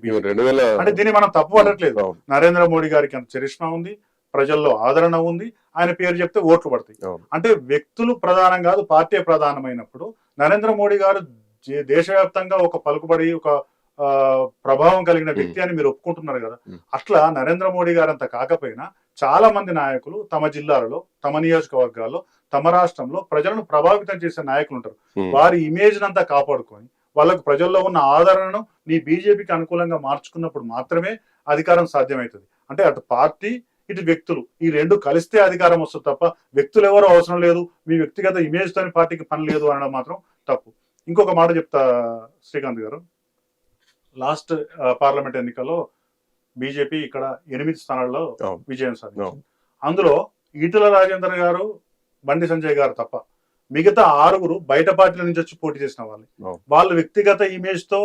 అంటే దీన్ని మనం తప్పు పడట్లేదు. నరేంద్ర మోడీ గారికి అంత చరిష్మా ఉంది, ప్రజల్లో ఆదరణ ఉంది, ఆయన పేరు చెప్తే ఓట్లు పడతాయి. అంటే వ్యక్తులు ప్రధానం కాదు, పార్టీ ప్రధానమైనప్పుడు నరేంద్ర మోడీ గారు దేశవ్యాప్తంగా ఒక పలుకుబడి, ఒక ప్రభావం కలిగిన వ్యక్తి అని మీరు ఒప్పుకుంటున్నారు కదా. అట్లా నరేంద్ర మోడీ గారు అంత కాకపోయినా చాలా మంది నాయకులు తమ జిల్లాలలో, తమ నియోజకవర్గాల్లో, తమ రాష్ట్రంలో ప్రజలను ప్రభావితం చేసే నాయకులు ఉంటారు. వారి ఇమేజ్ నంతా కాపాడుకొని వాళ్ళకు ప్రజల్లో ఉన్న ఆదరణను నీ బీజేపీకి అనుకూలంగా మార్చుకున్నప్పుడు మాత్రమే అధికారం సాధ్యమవుతుంది. అంటే అటు పార్టీ, ఇటు వ్యక్తులు, ఈ రెండు కలిస్తే అధికారం వస్తుంది తప్ప వ్యక్తులు ఎవరో అవసరం లేదు, మీ వ్యక్తిగత ఇమేజ్ తోని పార్టీకి పని లేదు అనడం మాత్రం తప్పు. ఇంకొక మాట చెప్తా శ్రీకాంత్ గారు, లాస్ట్ పార్లమెంట్ ఎన్నికల్లో బీజేపీ ఇక్కడ 8 స్థానాల్లో విజయం సాధించింది. అందులో ఈటల రాజేందర్ గారు, బండి సంజయ్ గారు తప్ప మిగతా 6 బయట పార్టీల నుంచి వచ్చి పోటీ చేసిన వాళ్ళు వ్యక్తిగత ఇమేజ్ తో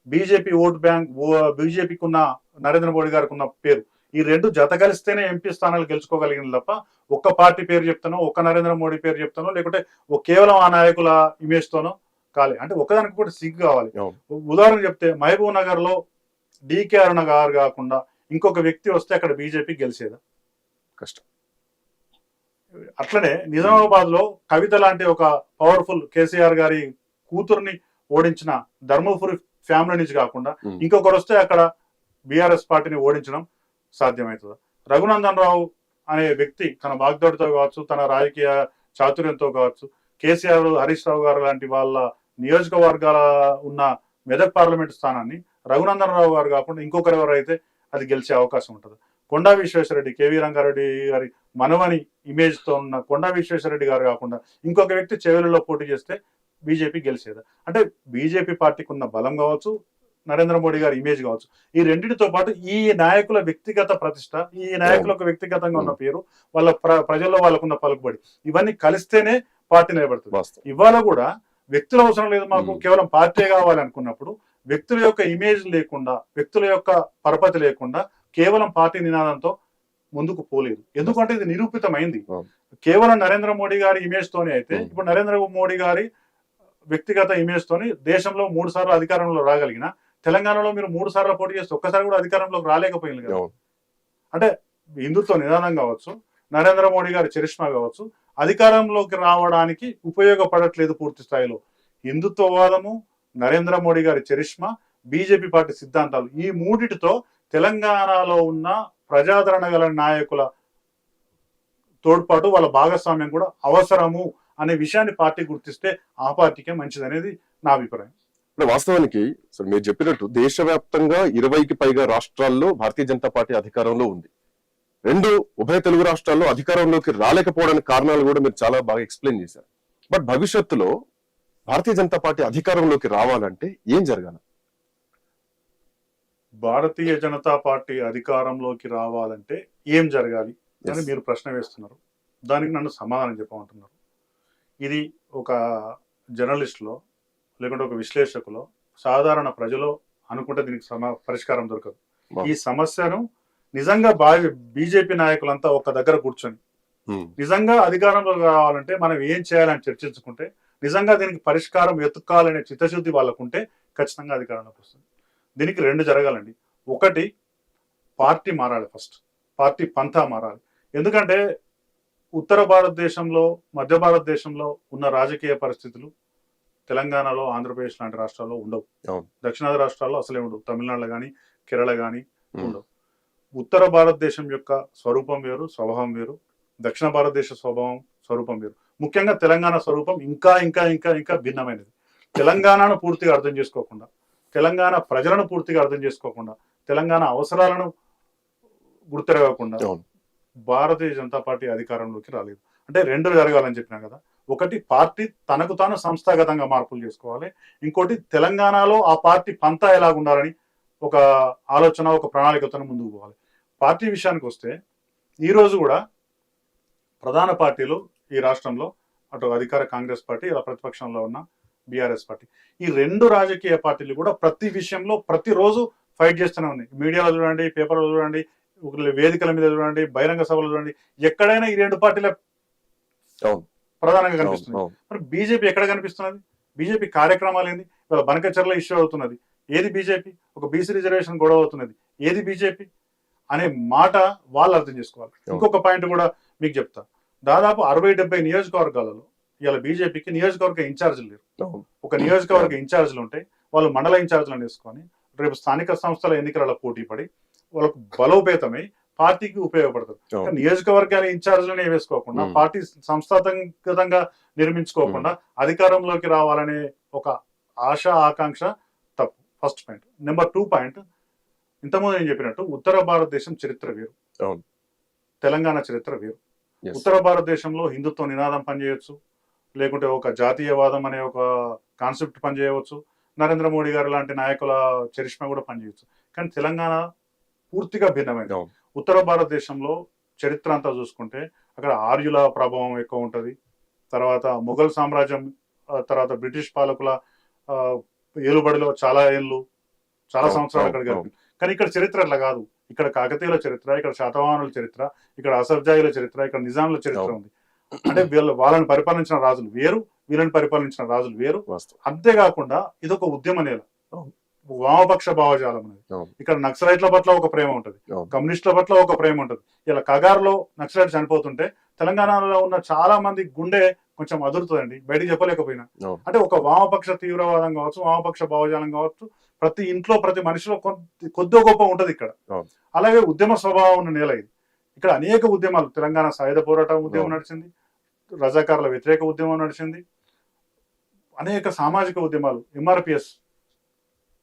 బీజేపీ ఓట్ బ్యాంక్, బీజేపీకి ఉన్న నరేంద్ర మోడీ గారికి ఉన్న పేరు, ఈ రెండు జత కలిస్తేనే ఎంపీ స్థానాలు గెలుచుకోగలిగిన తప్ప ఒక్క పార్టీ పేరు చెప్తానో, ఒక్క నరేంద్ర మోడీ పేరు చెప్తానో, లేకుంటే కేవలం ఆ నాయకుల ఇమేజ్ తోనో కాలే. అంటే ఒకదానికి కూడా సిగ్గు కావాలి. ఉదాహరణ చెప్తే మహబూబ్ నగర్ లో డికే అరుణ గారు కాకుండా ఇంకొక వ్యక్తి వస్తే అక్కడ బీజేపీ గెలిచేదా? కష్టం. అట్లనే నిజామాబాద్ లో కవిత లాంటి ఒక పవర్ఫుల్ కేసీఆర్ గారి కూతుర్ని ఓడించిన ధర్మపురి ఫ్యామిలీ నుంచి కాకుండా ఇంకొకరు వస్తే అక్కడ బీఆర్ఎస్ పార్టీని ఓడించడం సాధ్యమవుతుందా? రఘునందన్ రావు అనే వ్యక్తి తన వాగ్దాడితో కావచ్చు, తన రాజకీయ చాతుర్యంతో కావచ్చు, కేసీఆర్, హరీష్ రావు గారు లాంటి వాళ్ళ నియోజకవర్గాల ఉన్న మెదక్ పార్లమెంట్ స్థానాన్ని రఘునందన్ రావు గారు కాకుండా ఇంకొకరు ఎవరైతే అది గెలిచే అవకాశం ఉంటుంది. కొండా విశ్వేశ్వరరెడ్డి, కేవీ రంగారెడ్డి గారి మనవని ఇమేజ్ తో ఉన్న కొండా విశ్వేశ్వరరెడ్డి గారు కాకుండా ఇంకొక వ్యక్తి చెవెలలో పోటీ చేస్తే బీజేపీ గెలిచేదా? అంటే బీజేపీ పార్టీకి ఉన్న బలం కావచ్చు, నరేంద్ర మోడీ గారి ఇమేజ్ కావచ్చు, ఈ రెండింటితో పాటు ఈ నాయకుల వ్యక్తిగత ప్రతిష్ట, ఈ నాయకులకు వ్యక్తిగతంగా ఉన్న పేరు, వాళ్ళ ప్రజల్లో వాళ్ళకున్న పలుకుబడి, ఇవన్నీ కలిస్తేనే పార్టీ నిలబడుతుంది. ఇవాళ కూడా వ్యక్తులు అవసరం లేదు మాకు, కేవలం పార్టీ కావాలి అనుకున్నప్పుడు వ్యక్తుల యొక్క ఇమేజ్ లేకుండా, వ్యక్తుల యొక్క పరపతి లేకుండా కేవలం పార్టీ నినాదంతో ముందుకు పోలేదు. ఎందుకంటే ఇది నిరూపితమైంది. కేవలం నరేంద్ర మోడీ గారి ఇమేజ్ తోనే అయితే, ఇప్పుడు నరేంద్ర మోడీ గారి వ్యక్తిగత ఇమేజ్ తోని దేశంలో 3 సార్లు అధికారంలో రాగలిగిన, తెలంగాణలో మీరు 3 సార్లు పోటీ చేస్తే ఒక్కసారి కూడా అధికారంలోకి రాలేకపోయింది కదా. అంటే హిందుత్వ నిదానం కావచ్చు, నరేంద్ర మోడీ గారి చరిష్మా కావచ్చు, అధికారంలోకి రావడానికి ఉపయోగపడట్లేదు పూర్తి స్థాయిలో. హిందుత్వవాదము, నరేంద్ర మోడీ గారి చరిష్మా, బీజేపీ పార్టీ సిద్ధాంతాలు, ఈ మూడిటితో తెలంగాణలో ఉన్న ప్రజాదరణ గల నాయకుల తోడ్పాటు, వాళ్ళ భాగస్వామ్యం కూడా అవసరము అనే విషయాన్ని పార్టీ గుర్తిస్తే ఆ పార్టీకే మంచిది అనేది నా అభిప్రాయం. వాస్తవానికి మీరు చెప్పినట్టు దేశవ్యాప్తంగా 20కి పైగా రాష్ట్రాల్లో భారతీయ జనతా పార్టీ అధికారంలో ఉంది. 2 ఉభయ తెలుగు రాష్ట్రాల్లో అధికారంలోకి రాలేకపోవడానికి కారణాలు కూడా మీరు చాలా బాగా ఎక్స్ప్లెయిన్ చేశారు. బట్ భవిష్యత్తులో భారతీయ జనతా పార్టీ అధికారంలోకి రావాలంటే ఏం జరగాలి? భారతీయ జనతా పార్టీ అధికారంలోకి రావాలంటే ఏం జరగాలి అని మీరు ప్రశ్న వేస్తున్నారు. దానికి నన్ను సమాధానం చెప్పమంటున్నారు. ఇది ఒక జర్నలిస్టులో, లేకుంటే ఒక విశ్లేషకులో, సాధారణ ప్రజలో అనుకుంటే దీనికి పరిష్కారం దొరకదు. ఈ సమస్యను నిజంగా బీజేపీ నాయకులంతా ఒక దగ్గర కూర్చొని నిజంగా అధికారంలో రావాలంటే మనం ఏం చేయాలని చర్చించుకుంటే, నిజంగా దీనికి పరిష్కారం వెతుక్కాలనే చిత్తశుద్ధి వాళ్ళకుంటే ఖచ్చితంగా అధికారంలోకి వస్తుంది. దీనికి 2 జరగాలండి. ఒకటి, పార్టీ మారాలి. ఫస్ట్ పార్టీ పంథా మారాలి. ఎందుకంటే ఉత్తర భారతదేశంలో, మధ్య భారతదేశంలో ఉన్న రాజకీయ పరిస్థితులు తెలంగాణలో, ఆంధ్రప్రదేశ్ లాంటి రాష్ట్రాల్లో ఉండవు. అవును. దక్షిణాది రాష్ట్రాల్లో అసలే ఉండవు. తమిళనాడులో కానీ, కేరళ కానీ ఉండవు. ఉమ్. ఉత్తర భారతదేశం యొక్క స్వరూపం వేరు, స్వభావం వేరు. దక్షిణ భారతదేశ స్వరూపం వేరు. ముఖ్యంగా తెలంగాణ స్వరూపం ఇంకా ఇంకా ఇంకా ఇంకా భిన్నమైనది. తెలంగాణను పూర్తిగా అర్థం చేసుకోకుండా, తెలంగాణ ప్రజలను పూర్తిగా అర్థం చేసుకోకుండా, తెలంగాణ అవసరాలను గుర్తెరగకుండా అవును. భారతీయ జనతా పార్టీ అధికారంలోకి రాలేదు. అంటే రెండు జరగాలని చెప్పినా కదా. ఒకటి, పార్టీ తనకు తాను సంస్థాగతంగా మార్పులు చేసుకోవాలి. ఇంకోటి, తెలంగాణలో ఆ పార్టీ పంతా ఎలాగుండాలని ఒక ఆలోచన, ఒక ప్రణాళికతో ముందుకు పోవాలి. పార్టీ విషయానికి వస్తే ఈ రోజు కూడా ప్రధాన పార్టీలు ఈ రాష్ట్రంలో, అటు అధికార కాంగ్రెస్ పార్టీ, ఇలా ప్రతిపక్షంలో ఉన్న బీఆర్ఎస్ పార్టీ, ఈ రెండు రాజకీయ పార్టీలు కూడా ప్రతి విషయంలో ప్రతిరోజు ఫైట్ చేస్తూనే ఉన్నాయి. మీడియాలో చూడండి, పేపర్లో చూడండి, వేదికల మీద చూడండి, బహిరంగ సభలు చూడండి, ఎక్కడైనా ఈ రెండు పార్టీల ప్రధానంగా కనిపిస్తుంది. మరి బీజేపీ ఎక్కడ కనిపిస్తున్నది? బీజేపీ కార్యక్రమాలు ఏంది? ఇవాళ బనకచర్ల ఇష్యూ అవుతున్నది, ఏది బీజేపీ? ఒక బీసీ రిజర్వేషన్ గొడవ అవుతున్నది, ఏది బీజేపీ అనే మాట వాళ్ళు అర్థం చేసుకోవాలి. ఇంకొక పాయింట్ కూడా మీకు చెప్తా. దాదాపు 60-70 నియోజకవర్గాలలో ఇవాళ బీజేపీకి నియోజకవర్గ ఇన్ఛార్జీలు లేరు. ఒక నియోజకవర్గ ఇన్ఛార్జీలు ఉంటే వాళ్ళు మండల ఇన్ఛార్జీలను వేసుకొని రేపు స్థానిక సంస్థల ఎన్నికలలో పోటీ పడి వాళ్ళకు బలోపేతమై పార్టీకి ఉపయోగపడతారు. నియోజకవర్గాల ఇన్ఛార్జీలనే వేసుకోకుండా, పార్టీ సంస్థాగతంగా నిర్మించుకోకుండా అధికారంలోకి రావాలనే ఒక ఆశ, ఆకాంక్ష తప్పు. First point. నెంబర్ 2 పాయింట్, ఇంతకుముందు నేను చెప్పినట్టు ఉత్తర భారతదేశం చరిత్ర వేరు, తెలంగాణ చరిత్ర వేరు. ఉత్తర భారతదేశంలో హిందుత్వ నినాదం పనిచేయవచ్చు, లేకుంటే ఒక జాతీయవాదం అనే ఒక కాన్సెప్ట్ పనిచేయవచ్చు, నరేంద్ర మోడీ గారు లాంటి నాయకుల చరిష్మా కూడా పనిచేయవచ్చు. కానీ తెలంగాణ పూర్తిగా భిన్నమైనది. ఉత్తర భారతదేశంలో చరిత్ర అంతా చూసుకుంటే అక్కడ ఆర్యుల ప్రభావం ఎక్కువ ఉంటుంది. తర్వాత మొఘల్ సామ్రాజ్యం, తర్వాత బ్రిటిష్ పాలకుల ఏలుబడిలో చాలా సంవత్సరాలు అక్కడ గడిపి. కానీ ఇక్కడ చరిత్ర అట్లా కాదు. ఇక్కడ కాకతీయుల చరిత్ర, ఇక్కడ శాతవాహనుల చరిత్ర, ఇక్కడ అసఫ్జాయిల చరిత్ర, ఇక్కడ నిజాంల చరిత్ర ఉంది. అంటే వాళ్ళని పరిపాలించిన రాజులు వేరు, వీళ్ళని పరిపాలించిన రాజులు వేరు. అంతేకాకుండా ఇదొక ఉద్యమ నేల, వామపక్ష భావజాలం అనేది. ఇక్కడ నక్సలైట్ల పట్ల ఒక ప్రేమ ఉంటది, కమ్యూనిస్టుల పట్ల ఒక ప్రేమ ఉంటది. ఇలా కగార్లో నక్సలైట్ చనిపోతుంటే తెలంగాణలో ఉన్న చాలా మంది గుండె కొంచెం అదురుతుందండి, బయటికి చెప్పలేకపోయినా. అంటే ఒక వామపక్ష తీవ్రవాదం కావచ్చు, వామపక్ష భావజాలం కావచ్చు, ప్రతి ఇంట్లో ప్రతి మనిషిలో కొద్ది గొప్ప ఉంటది ఇక్కడ. అలాగే ఉద్యమ స్వభావం ఉన్న నేల ఇది. ఇక్కడ అనేక ఉద్యమాలు, తెలంగాణ సాయుధ పోరాట ఉద్యమం నడిచింది, రజాకారుల వ్యతిరేక ఉద్యమం నడిచింది, అనేక సామాజిక ఉద్యమాలు, ఎంఆర్పిఎస్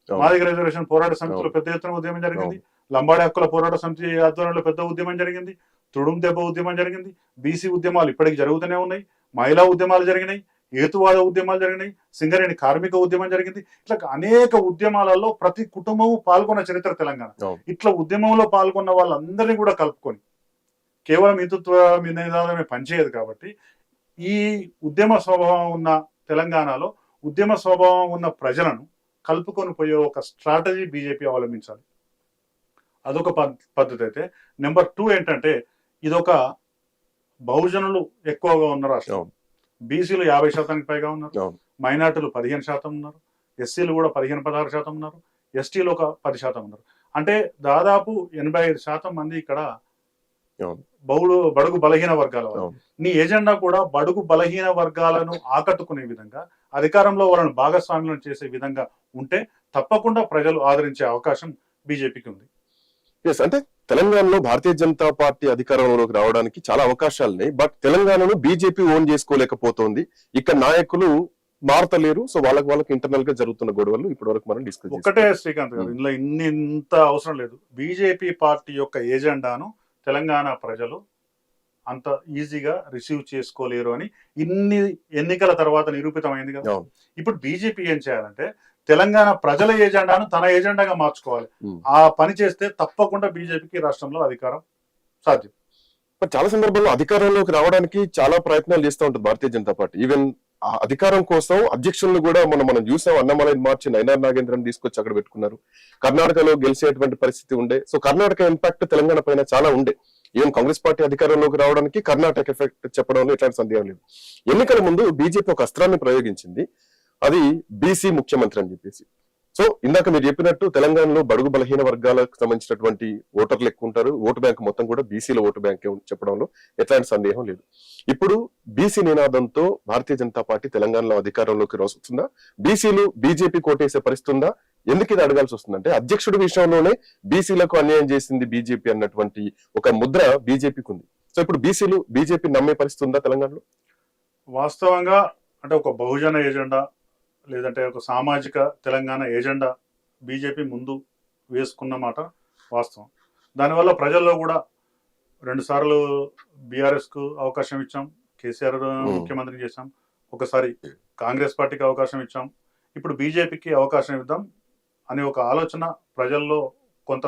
మాదిగ రిజర్వేషన్ పోరాట సమితిలో పెద్ద ఎత్తున ఉద్యమం జరిగింది, లంబాడి హక్కుల పోరాట సమితి ఆధ్వర్యంలో పెద్ద ఉద్యమం జరిగింది, తుడుం దెబ్బ ఉద్యమం జరిగింది, బీసీ ఉద్యమాలు ఇప్పటికి జరుగుతూనే ఉన్నాయి, మహిళా ఉద్యమాలు జరిగినాయి, హేతువాద ఉద్యమాలు జరిగినాయి, సింగరేణి కార్మిక ఉద్యమం జరిగింది. ఇట్లా అనేక ఉద్యమాలలో ప్రతి కుటుంబము పాల్గొన్న చరిత్ర తెలంగాణ. ఇట్లా ఉద్యమంలో పాల్గొన్న వాళ్ళందరినీ కూడా కలుపుకొని కేవలం హిందుత్వ నినాదమే పనిచేయదు. కాబట్టి ఈ ఉద్యమ స్వభావం ఉన్న తెలంగాణలో ఉద్యమ స్వభావం ఉన్న ప్రజలను కలుపుకొని పోయే ఒక స్ట్రాటజీ బీజేపీ అవలంబించాలి. అదొక పద్ధతి అయితే. నెంబర్ 2 ఏంటంటే, ఇదొక బహుజనులు ఎక్కువగా ఉన్న రాష్ట్రం. బీసీలు 50% పైగా ఉన్నారు, మైనార్టీలు 15% ఉన్నారు, ఎస్సీలు కూడా 15-16% ఉన్నారు, ఎస్టీలు ఒక 10% ఉన్నారు. అంటే దాదాపు 85% మంది ఇక్కడ బడుగు బలహీన వర్గాల వాళ్ళు. నీ ఎజెండా కూడా బడుగు బలహీన వర్గాలను ఆకట్టుకునే విధంగా, అధికారంలో వాళ్ళని భాగస్వామ్యం చేసే విధంగా ఉంటే తప్పకుండా ప్రజలు ఆదరించే అవకాశం బీజేపీకి ఉంది. అంటే తెలంగాణలో భారతీయ జనతా పార్టీ అధికారంలోకి రావడానికి చాలా అవకాశాలున్నాయి. బట్ తెలంగాణను బీజేపీ ఓన్ చేసుకోలేకపోతుంది. ఇక్కడ నాయకులు మారతలేరు. సో వాళ్ళకి ఇంటర్నల్ గా జరుగుతున్న గొడవలు ఇప్పటి వరకు మనం డిస్కస్ ఒకటే శ్రీకాంత్ గారు, ఇందులో ఇంత అవసరం లేదు. బీజేపీ పార్టీ యొక్క ఎజెండాను తెలంగాణ ప్రజలు అంత ఈజీగా రిసీవ్ చేసుకోలేరు అని ఇన్ని ఎన్నికల తర్వాత నిరూపితమైంది కదా. ఇప్పుడు బీజేపీ ఏం చేయాలంటే తెలంగాణ ప్రజల ఎజెండాను తన ఎజెండాగా మార్చుకోవాలి. ఆ పని చేస్తే తప్పకుండా బీజేపీకి రాష్ట్రంలో అధికారం సాధ్యం. చాలా సందర్భాల్లో అధికారంలోకి రావడానికి చాలా ప్రయత్నాలు చేస్తూ ఉంటుంది భారతీయ జనతా పార్టీ. ఈవెన్ అధికారం కోసం అధ్యక్షులను కూడా మనం చూసాం. అన్నమలై మార్చి నయనార్ నాగేంద్రని తీసుకొచ్చి అక్కడ పెట్టుకున్నారు. కర్ణాటకలో గెలిచేటువంటి పరిస్థితి ఉండే. సో కర్ణాటక ఇంపాక్ట్ తెలంగాణ పైన చాలా ఉండే. ఈవెన్ కాంగ్రెస్ పార్టీ అధికారంలోకి రావడానికి కర్ణాటక ఎఫెక్ట్ చెప్పడంలో ఎట్లాంటి సందేహం లేదు. ఎన్నికల ముందు బీజేపీ ఒక అస్త్రాన్ని ప్రయోగించింది, అది బీసీ ముఖ్యమంత్రి అని చెప్పేసి. సో ఇందాక మీరు చెప్పినట్టు తెలంగాణలో బడుగు బలహీన వర్గాలకు సంబంధించినటువంటి ఓటర్లు ఎక్కువ ఉంటారు. ఓటు బ్యాంక్ మొత్తం కూడా బీసీల ఓటు బ్యాంక్ చెప్పడంలో ఎట్లాంటి సందేహం లేదు. ఇప్పుడు బీసీ నినాదంతో భారతీయ జనతా పార్టీ తెలంగాణలో అధికారంలోకి వస్తుందా? బీసీలు బీజేపీ కోటేసే పరిస్థితి ఉందా? ఎందుకు ఇది అడగాల్సి వస్తుందంటే అధ్యక్షుడి విషయంలోనే బీసీలకు అన్యాయం చేసింది బీజేపీ అన్నటువంటి ఒక ముద్ర బీజేపీకి ఉంది. సో ఇప్పుడు బీసీలు బీజేపీ నమ్మే పరిస్థితి ఉందా తెలంగాణలో? వాస్తవంగా అంటే ఒక బహుజన ఎజెండా లేదంటే ఒక సామాజిక తెలంగాణ ఎజెండా బీజేపీ ముందు వేసుకున్న మాట వాస్తవం. దానివల్ల ప్రజల్లో కూడా 2 సార్లు బీఆర్ఎస్కు అవకాశం ఇచ్చాం, కేసీఆర్ ముఖ్యమంత్రిని చేశాం, ఒకసారి కాంగ్రెస్ పార్టీకి అవకాశం ఇచ్చాం, ఇప్పుడు బీజేపీకి అవకాశం ఇద్దాం అనే ఒక ఆలోచన ప్రజల్లో కొంత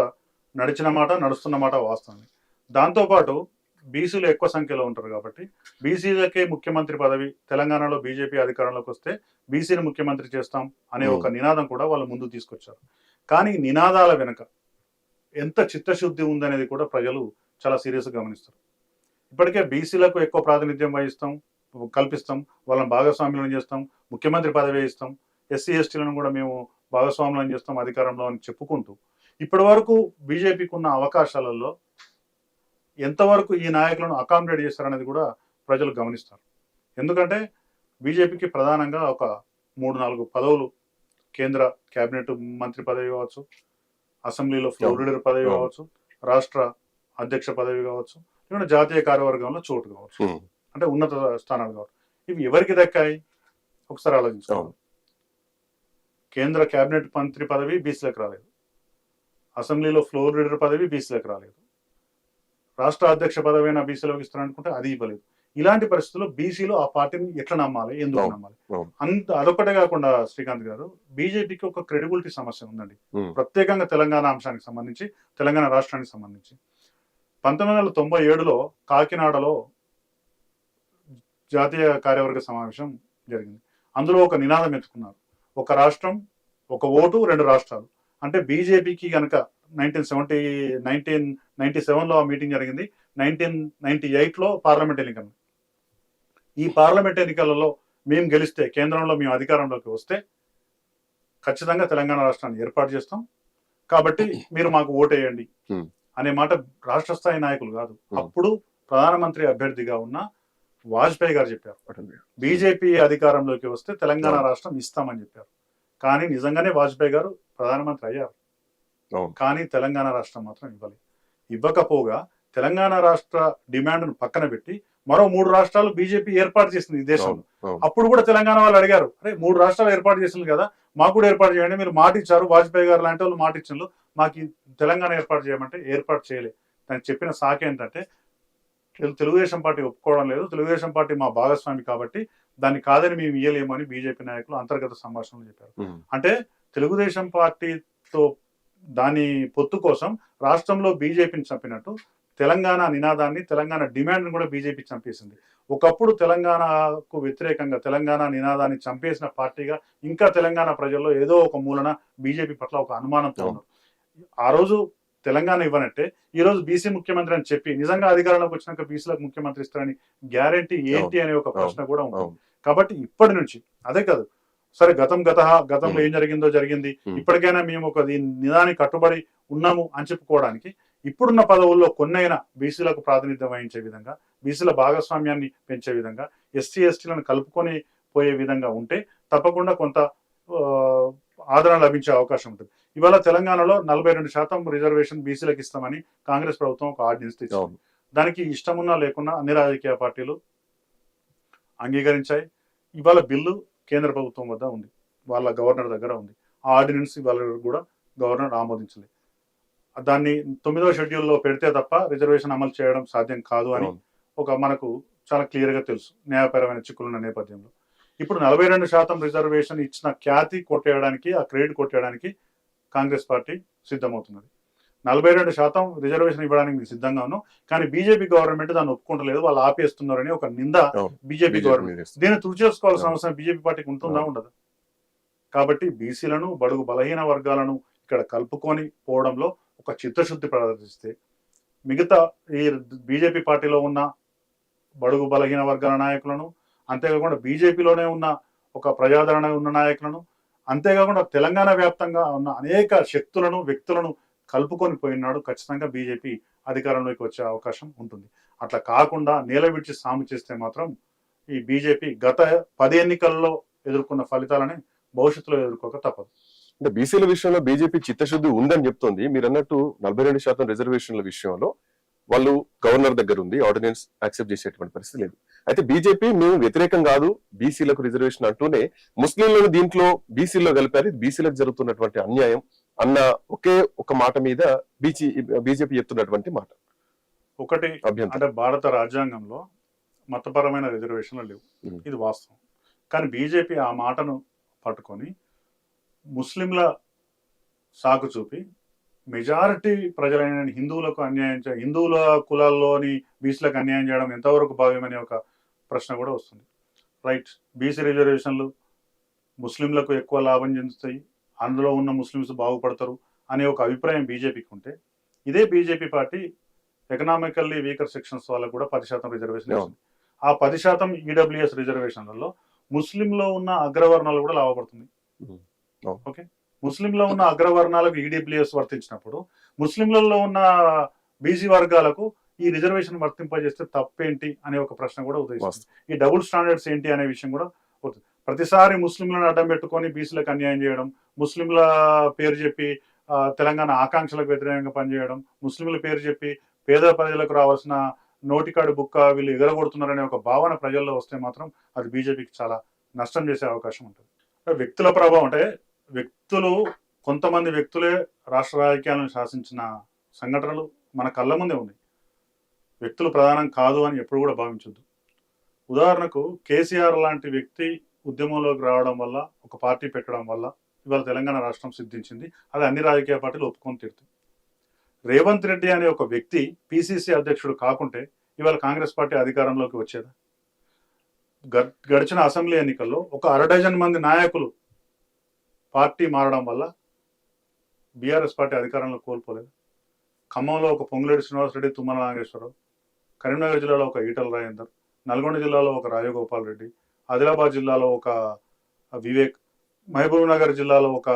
నడిచిన మాట నడుస్తున్న మాట వాస్తవం. దాంతోపాటు బీసీలు ఎక్కువ సంఖ్యలో ఉంటారు కాబట్టి బీసీలకే ముఖ్యమంత్రి పదవి, తెలంగాణలో బీజేపీ అధికారంలోకి వస్తే బీసీని ముఖ్యమంత్రి చేస్తాం అనే ఒక నినాదం కూడా వాళ్ళు ముందు తీసుకొచ్చారు. కానీ నినాదాల వెనుక ఎంత చిత్తశుద్ధి ఉందనేది కూడా ప్రజలు చాలా సీరియస్గా గమనిస్తారు. ఇప్పటికే బీసీలకు ఎక్కువ ప్రాతినిధ్యం కల్పిస్తాం, వాళ్ళని భాగస్వామ్యం చేస్తాం, ముఖ్యమంత్రి పదవి ఇస్తాం, ఎస్సీ ఎస్టీలను కూడా మేము భాగస్వామ్యం చేస్తాం అధికారంలో అని చెప్పుకుంటూ ఇప్పటి వరకు బీజేపీకి ఉన్న అవకాశాలలో ఎంతవరకు ఈ నాయకులను అకామిడేట్ చేస్తారనేది కూడా ప్రజలు గమనిస్తారు. ఎందుకంటే బీజేపీకి ప్రధానంగా ఒక 3-4 పదవులు, కేంద్ర కేబినెట్ మంత్రి పదవి కావచ్చు, అసెంబ్లీలో ఫ్లోర్ లీడర్ పదవి కావచ్చు, రాష్ట్ర అధ్యక్ష పదవి కావచ్చు, లేకుంటే జాతీయ కార్యవర్గంలో చోటు కావచ్చు, అంటే ఉన్నత స్థానాలు కావచ్చు. ఇవి ఎవరికి దక్కాయి ఒకసారి ఆలోచించాలి. కేంద్ర కేబినెట్ మంత్రి పదవి బీసీలకు రాలేదు, అసెంబ్లీలో ఫ్లోర్ లీడర్ పదవి బీసీలకు రాలేదు, రాష్ట్ర అధ్యక్ష పదవి అయినా బీసీలోకి ఇస్తారనుకుంటే అది ఇవ్వలేదు. ఇలాంటి పరిస్థితుల్లో బీసీలు ఆ పార్టీని ఎట్లా నమ్మాలి, ఎందుకు నమ్మాలి? అదొక్కటే కాకుండా శ్రీకాంత్ గారు, బీజేపీకి ఒక క్రెడిబిలిటీ సమస్య ఉందండి, ప్రత్యేకంగా తెలంగాణ అంశానికి సంబంధించి, తెలంగాణ రాష్ట్రానికి సంబంధించి. 1997లో కాకినాడలో జాతీయ కార్యవర్గ సమావేశం జరిగింది. అందులో ఒక నినాదం ఎత్తుకున్నారు, ఒక రాష్ట్రం ఒక ఓటు 2 రాష్ట్రాలు. అంటే బీజేపీకి కనుక 1997లో ఆ మీటింగ్ జరిగింది, 1998లో పార్లమెంట్ ఎన్నికలు. ఈ పార్లమెంట్ ఎన్నికలలో మేము గెలిస్తే, కేంద్రంలో మేము అధికారంలోకి వస్తే ఖచ్చితంగా తెలంగాణ రాష్ట్రాన్ని ఏర్పాటు చేస్తాం, కాబట్టి మీరు మాకు ఓటేయండి అనే మాట రాష్ట్ర స్థాయి నాయకులు కాదు, అప్పుడు ప్రధానమంత్రి అభ్యర్థిగా ఉన్న వాజ్పేయి గారు చెప్పారు. బీజేపీ అధికారంలోకి వస్తే తెలంగాణ రాష్ట్రం ఇస్తామని చెప్పారు. కానీ నిజంగానే వాజ్పేయి గారు ప్రధానమంత్రి అయ్యారు, కానీ తెలంగాణ రాష్ట్రం మాత్రం ఇవ్వకపోగా తెలంగాణ రాష్ట్ర డిమాండ్ను పక్కన పెట్టి మరో 3 రాష్ట్రాలు బీజేపీ ఏర్పాటు చేసింది ఈ దేశంలో. అప్పుడు కూడా తెలంగాణ వాళ్ళు అడిగారు, అరే 3 రాష్ట్రాలు ఏర్పాటు చేసింది కదా, మాకు కూడా ఏర్పాటు చేయండి, మీరు మాట ఇచ్చారు, వాజ్పేయి గారు లాంటి వాళ్ళు మాట ఇచ్చారు, మాకు తెలంగాణ ఏర్పాటు చేయమంటే ఏర్పాటు చేయలేదు. దానికి చెప్పిన సాకు ఏంటంటే తెలుగుదేశం పార్టీ ఒప్పుకోవడం లేదు, తెలుగుదేశం పార్టీ మా భాగస్వామి కాబట్టి దాన్ని కాదని మేము ఇయ్యలేము అని బీజేపీ నాయకులు అంతర్గత సంభాషణలు చెప్పారు. అంటే తెలుగుదేశం పార్టీతో దాని పొత్తు కోసం రాష్ట్రంలో బీజేపీని చంపినట్టు తెలంగాణ నినాదాన్ని, తెలంగాణ డిమాండ్ని కూడా బీజేపీ చంపేసింది. ఒకప్పుడు తెలంగాణకు వ్యతిరేకంగా తెలంగాణ నినాదాన్ని చంపేసిన పార్టీగా ఇంకా తెలంగాణ ప్రజల్లో ఏదో ఒక మూలన బీజేపీ పట్ల ఒక అనుమానంతో ఉన్నారు. ఆ రోజు తెలంగాణ ఇవ్వనట్టే ఈ రోజు బీసీ ముఖ్యమంత్రి అని చెప్పి నిజంగా అధికారంలోకి వచ్చినాక బీసీలకు ముఖ్యమంత్రి ఇస్తారని గ్యారంటీ ఏంటి అనే ఒక ప్రశ్న కూడా ఉంటుంది. కాబట్టి ఇప్పటి నుంచి అదే కాదు, సరే గతంలో ఏం జరిగిందో జరిగింది, ఇప్పటికైనా మేము ఒక నిదానికి కట్టుబడి ఉన్నాము అని చెప్పుకోవడానికి ఇప్పుడున్న పదవుల్లో కొన్నైనా బీసీలకు ప్రాతినిధ్యం వహించే విధంగా, బీసీల భాగస్వామ్యాన్ని పెంచే విధంగా, ఎస్సీ ఎస్టీలను కలుపుకొని పోయే విధంగా ఉంటే తప్పకుండా కొంత ఆదరణ లభించే అవకాశం ఉంటుంది. ఇవాళ తెలంగాణలో 42% రిజర్వేషన్ బీసీలకు ఇస్తామని కాంగ్రెస్ ప్రభుత్వం ఒక ఆర్డినెన్స్ తెచ్చింది. దానికి ఇష్టమున్నా లేకున్నా అన్ని రాజకీయ పార్టీలు అంగీకరించాయి. ఇవాళ బిల్లు కేంద్ర ప్రభుత్వం వద్ద ఉంది, వాళ్ళ గవర్నర్ దగ్గర ఉంది. ఆ ఆర్డినెన్స్ ఇవాళ కూడా గవర్నర్ ఆమోదించలేదు. దాన్ని 9వ షెడ్యూల్లో పెడితే తప్ప రిజర్వేషన్ అమలు చేయడం సాధ్యం కాదు అని మనకు చాలా క్లియర్గా తెలుసు, న్యాయపరమైన చిక్కులున్న నేపథ్యంలో. ఇప్పుడు 42% రిజర్వేషన్ ఇచ్చిన ఖ్యాతి కొట్టేయడానికి, ఆ క్రెడిట్ కొట్టేయడానికి కాంగ్రెస్ పార్టీ సిద్ధమవుతున్నది. 42% రిజర్వేషన్ ఇవ్వడానికి మీకు సిద్ధంగా ఉన్నాం, కానీ బీజేపీ గవర్నమెంట్ దాన్ని ఒప్పుకుంటలేదు, వాళ్ళు ఆపేస్తున్నారని ఒక నింద బీజేపీ గవర్నమెంట్. దీన్ని తుడిచేసుకోవాల్సిన అవసరం బీజేపీ పార్టీకి ఉంటుందా, ఉండదు? కాబట్టి బీసీలను, బడుగు బలహీన వర్గాలను ఇక్కడ కలుపుకొని పోవడంలో ఒక చిత్తశుద్ధి ప్రదర్శిస్తే మిగతా ఈ బీజేపీ పార్టీలో ఉన్న బడుగు బలహీన వర్గాల నాయకులను, అంతేకాకుండా బీజేపీలోనే ఉన్న ఒక ప్రజాదరణ ఉన్న నాయకులను, అంతేకాకుండా తెలంగాణ వ్యాప్తంగా ఉన్న అనేక శక్తులను వ్యక్తులను కలుపుకొని పోయినాడు. ఖచ్చితంగా బీజేపీ అధికారంలోకి వచ్చే అవకాశం ఉంటుంది. అట్లా కాకుండా నేల విడిచి సాము చేస్తే మాత్రం ఈ బీజేపీ గత 10 ఎన్నికల్లో ఎదుర్కొన్న ఫలితాలని భవిష్యత్తులో ఎదుర్కోక తప్పదు. అంటే బీసీల విషయంలో బీజేపీ చిత్తశుద్ధి ఉందని చెప్తోంది. మీరు అన్నట్టు 42% రిజర్వేషన్ల విషయంలో వాళ్ళు గవర్నర్ దగ్గర ఉంది, ఆర్డినెన్స్ యాక్సెప్ట్ చేసేటువంటి పరిస్థితి లేదు. అయితే బీజేపీ మేము వ్యతిరేకం కాదు బీసీలకు రిజర్వేషన్ అంటూనే ముస్లింలను దీంట్లో బీసీలో కలిపారు, బీసీలకు జరుగుతున్నటువంటి అన్యాయం అన్న ఒకే ఒక మాట మీద బీజేపీ చెప్తున్నటువంటి మాట. ఒకటి అభ్యంతరం. అంటే భారత రాజ్యాంగంలో మతపరమైన రిజర్వేషన్లు లేవు, ఇది వాస్తవం. కానీ బీజేపీ ఆ మాటను పట్టుకొని ముస్లింల సాకు చూపి మెజారిటీ ప్రజలైన హిందువులకు అన్యాయం హిందువుల కులాల్లోని బీసీలకు అన్యాయం చేయడం ఎంతవరకు భావ్యమనే ఒక ప్రశ్న కూడా వస్తుంది. రైట్, బీసీ రిజర్వేషన్లు ముస్లింలకు ఎక్కువ లాభం చెందుతాయి, అందులో ఉన్న ముస్లిమ్స్ బాగుపడతారు అనే ఒక అభిప్రాయం బీజేపీకి ఉంటే, ఇదే BJP party economically weaker sections వాళ్ళకు కూడా 10% రిజర్వేషన్ ఇస్తుంది. ఆ 10% ఈడబ్ల్యూఎస్ రిజర్వేషన్లలో ముస్లింలో ఉన్న అగ్రవర్ణాలు కూడా లాభపడుతుంది. ఓకే, ముస్లింలో ఉన్న అగ్రవర్ణాలకు ఈడబ్ల్యూఎస్ వర్తించినప్పుడు ముస్లింలలో ఉన్న బీసీ వర్గాలకు ఈ రిజర్వేషన్ వర్తింపజేస్తే తప్పేంటి అనే ఒక ప్రశ్న కూడా ఉదయిస్తుంది. ఈ డబుల్ స్టాండర్డ్స్ ఏంటి అనే విషయం కూడా అవుతుంది. ప్రతిసారి ముస్లింలను అడ్డం పెట్టుకొని బీసీలకు అన్యాయం చేయడం, ముస్లింల పేరు చెప్పి తెలంగాణ ఆకాంక్షలకు వ్యతిరేకంగా పనిచేయడం, ముస్లింల పేరు చెప్పి పేద ప్రజలకు రావాల్సిన నోటికాడు బుక్క వీళ్ళు ఎగరగొడుతున్నారనే ఒక భావన ప్రజల్లో వస్తే మాత్రం అది బీజేపీకి చాలా నష్టం చేసే అవకాశం ఉంటుంది. వ్యక్తుల ప్రభావం అంటే కొంతమంది వ్యక్తులే రాష్ట్ర రాజకీయాలను శాసించిన సంఘటనలు మన కళ్ళ ముందే ఉన్నాయి. వ్యక్తులు ప్రధానం కాదు అని ఎప్పుడు కూడా భావించొద్దు. ఉదాహరణకు కేసీఆర్ లాంటి వ్యక్తి ఉద్యమంలోకి రావడం వల్ల, ఒక పార్టీ పెట్టడం వల్ల ఇవాళ తెలంగాణ రాష్ట్రం సిద్ధించింది. అది అన్ని రాజకీయ పార్టీలు ఒప్పుకొని తీరుతుంది. రేవంత్ రెడ్డి అనే ఒక వ్యక్తి పిసిసి అధ్యక్షుడు కాకుంటే ఇవాళ కాంగ్రెస్ పార్టీ అధికారంలోకి వచ్చేదా? గడిచిన అసెంబ్లీ ఎన్నికల్లో ఒక 1/2 మంది నాయకులు పార్టీ మారడం వల్ల బీఆర్ఎస్ పార్టీ అధికారంలో కోల్పోలేదు. ఖమ్మంలో ఒక పొంగులేటి శ్రీనివాసరెడ్డి, తుమ్మల నాగేశ్వరరావు, కరీంనగర్ జిల్లాలో ఒక ఈటల రాజేందర్, నల్గొండ జిల్లాలో ఒక రాజగోపాల్ రెడ్డి, ఆదిలాబాద్ జిల్లాలో ఒక వివేక్, మహబూబ్ నగర్ జిల్లాలో ఒక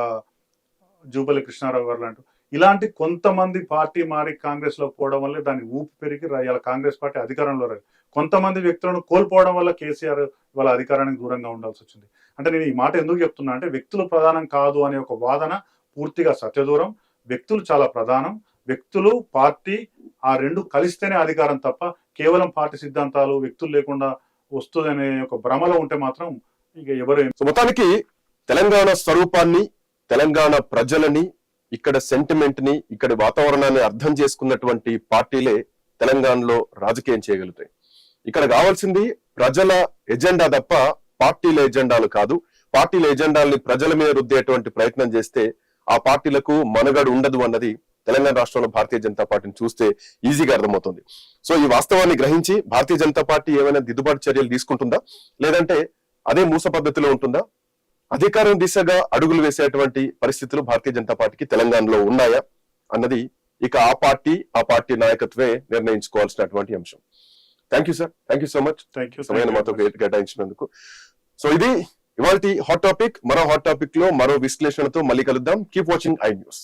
జూపల్లి కృష్ణారావు గారు లాంటి ఇలాంటి కొంతమంది పార్టీ మారి కాంగ్రెస్ లో పోవడం వల్ల దాన్ని ఊపి పెరిగి ఇలా కాంగ్రెస్ పార్టీ అధికారంలో రాదు. కొంతమంది వ్యక్తులను కోల్పోవడం వల్ల కేసీఆర్ వాళ్ళ అధికారానికి దూరంగా ఉండాల్సి వచ్చింది. అంటే నేను ఈ మాట ఎందుకు చెప్తున్నా అంటే, వ్యక్తులు ప్రధానం కాదు అనే ఒక వాదన పూర్తిగా సత్యదూరం. వ్యక్తులు చాలా ప్రధానం. వ్యక్తులు, పార్టీ ఆ రెండు కలిస్తేనే అధికారం తప్ప కేవలం పార్టీ సిద్ధాంతాలు వ్యక్తులు లేకుండా వస్తుందనే ఒక భ్రమలో ఉంటే మాత్రం ఇక ఎవరు. మొత్తానికి తెలంగాణ స్వరూపాన్ని, తెలంగాణ ప్రజలని, ఇక్కడ సెంటిమెంట్ ని, ఇక్కడ వాతావరణాన్ని అర్థం చేసుకున్నటువంటి పార్టీలే తెలంగాణలో రాజకీయం చేయగలుగుతాయి. ఇక్కడ కావాల్సింది ప్రజల ఎజెండా తప్ప పార్టీల ఎజెండాలు కాదు. పార్టీల ఎజెండాల్ని ప్రజల మీద రుద్దేటువంటి ప్రయత్నం చేస్తే ఆ పార్టీలకు మనుగడ ఉండదు అన్నది తెలంగాణ రాష్ట్రంలో భారతీయ జనతా పార్టీని చూస్తే ఈజీగా అర్థమవుతుంది. సో ఈ వాస్తవాన్ని గ్రహించి భారతీయ జనతా పార్టీ ఏమైనా దిద్దుబాటు చర్యలు తీసుకుంటుందా, లేదంటే అదే మూస పద్ధతిలో ఉంటుందా? అధికారం దిశగా అడుగులు వేసేటువంటి పరిస్థితులు భారతీయ జనతా పార్టీకి తెలంగాణలో ఉన్నాయా అన్నది ఇక ఆ పార్టీ నాయకత్వే నిర్ణయించుకోవాల్సినటువంటి అంశం. Thank you sir, thank you so much సమయాన్ని మాతో కేటాయించినందుకు. సో ఇది ఇవాల్టి హాట్ టాపిక్. మరో హాట్ టాపిక్ లో మరో విశ్లేషణతో మళ్ళీ కలుద్దాం. Keep watching I news.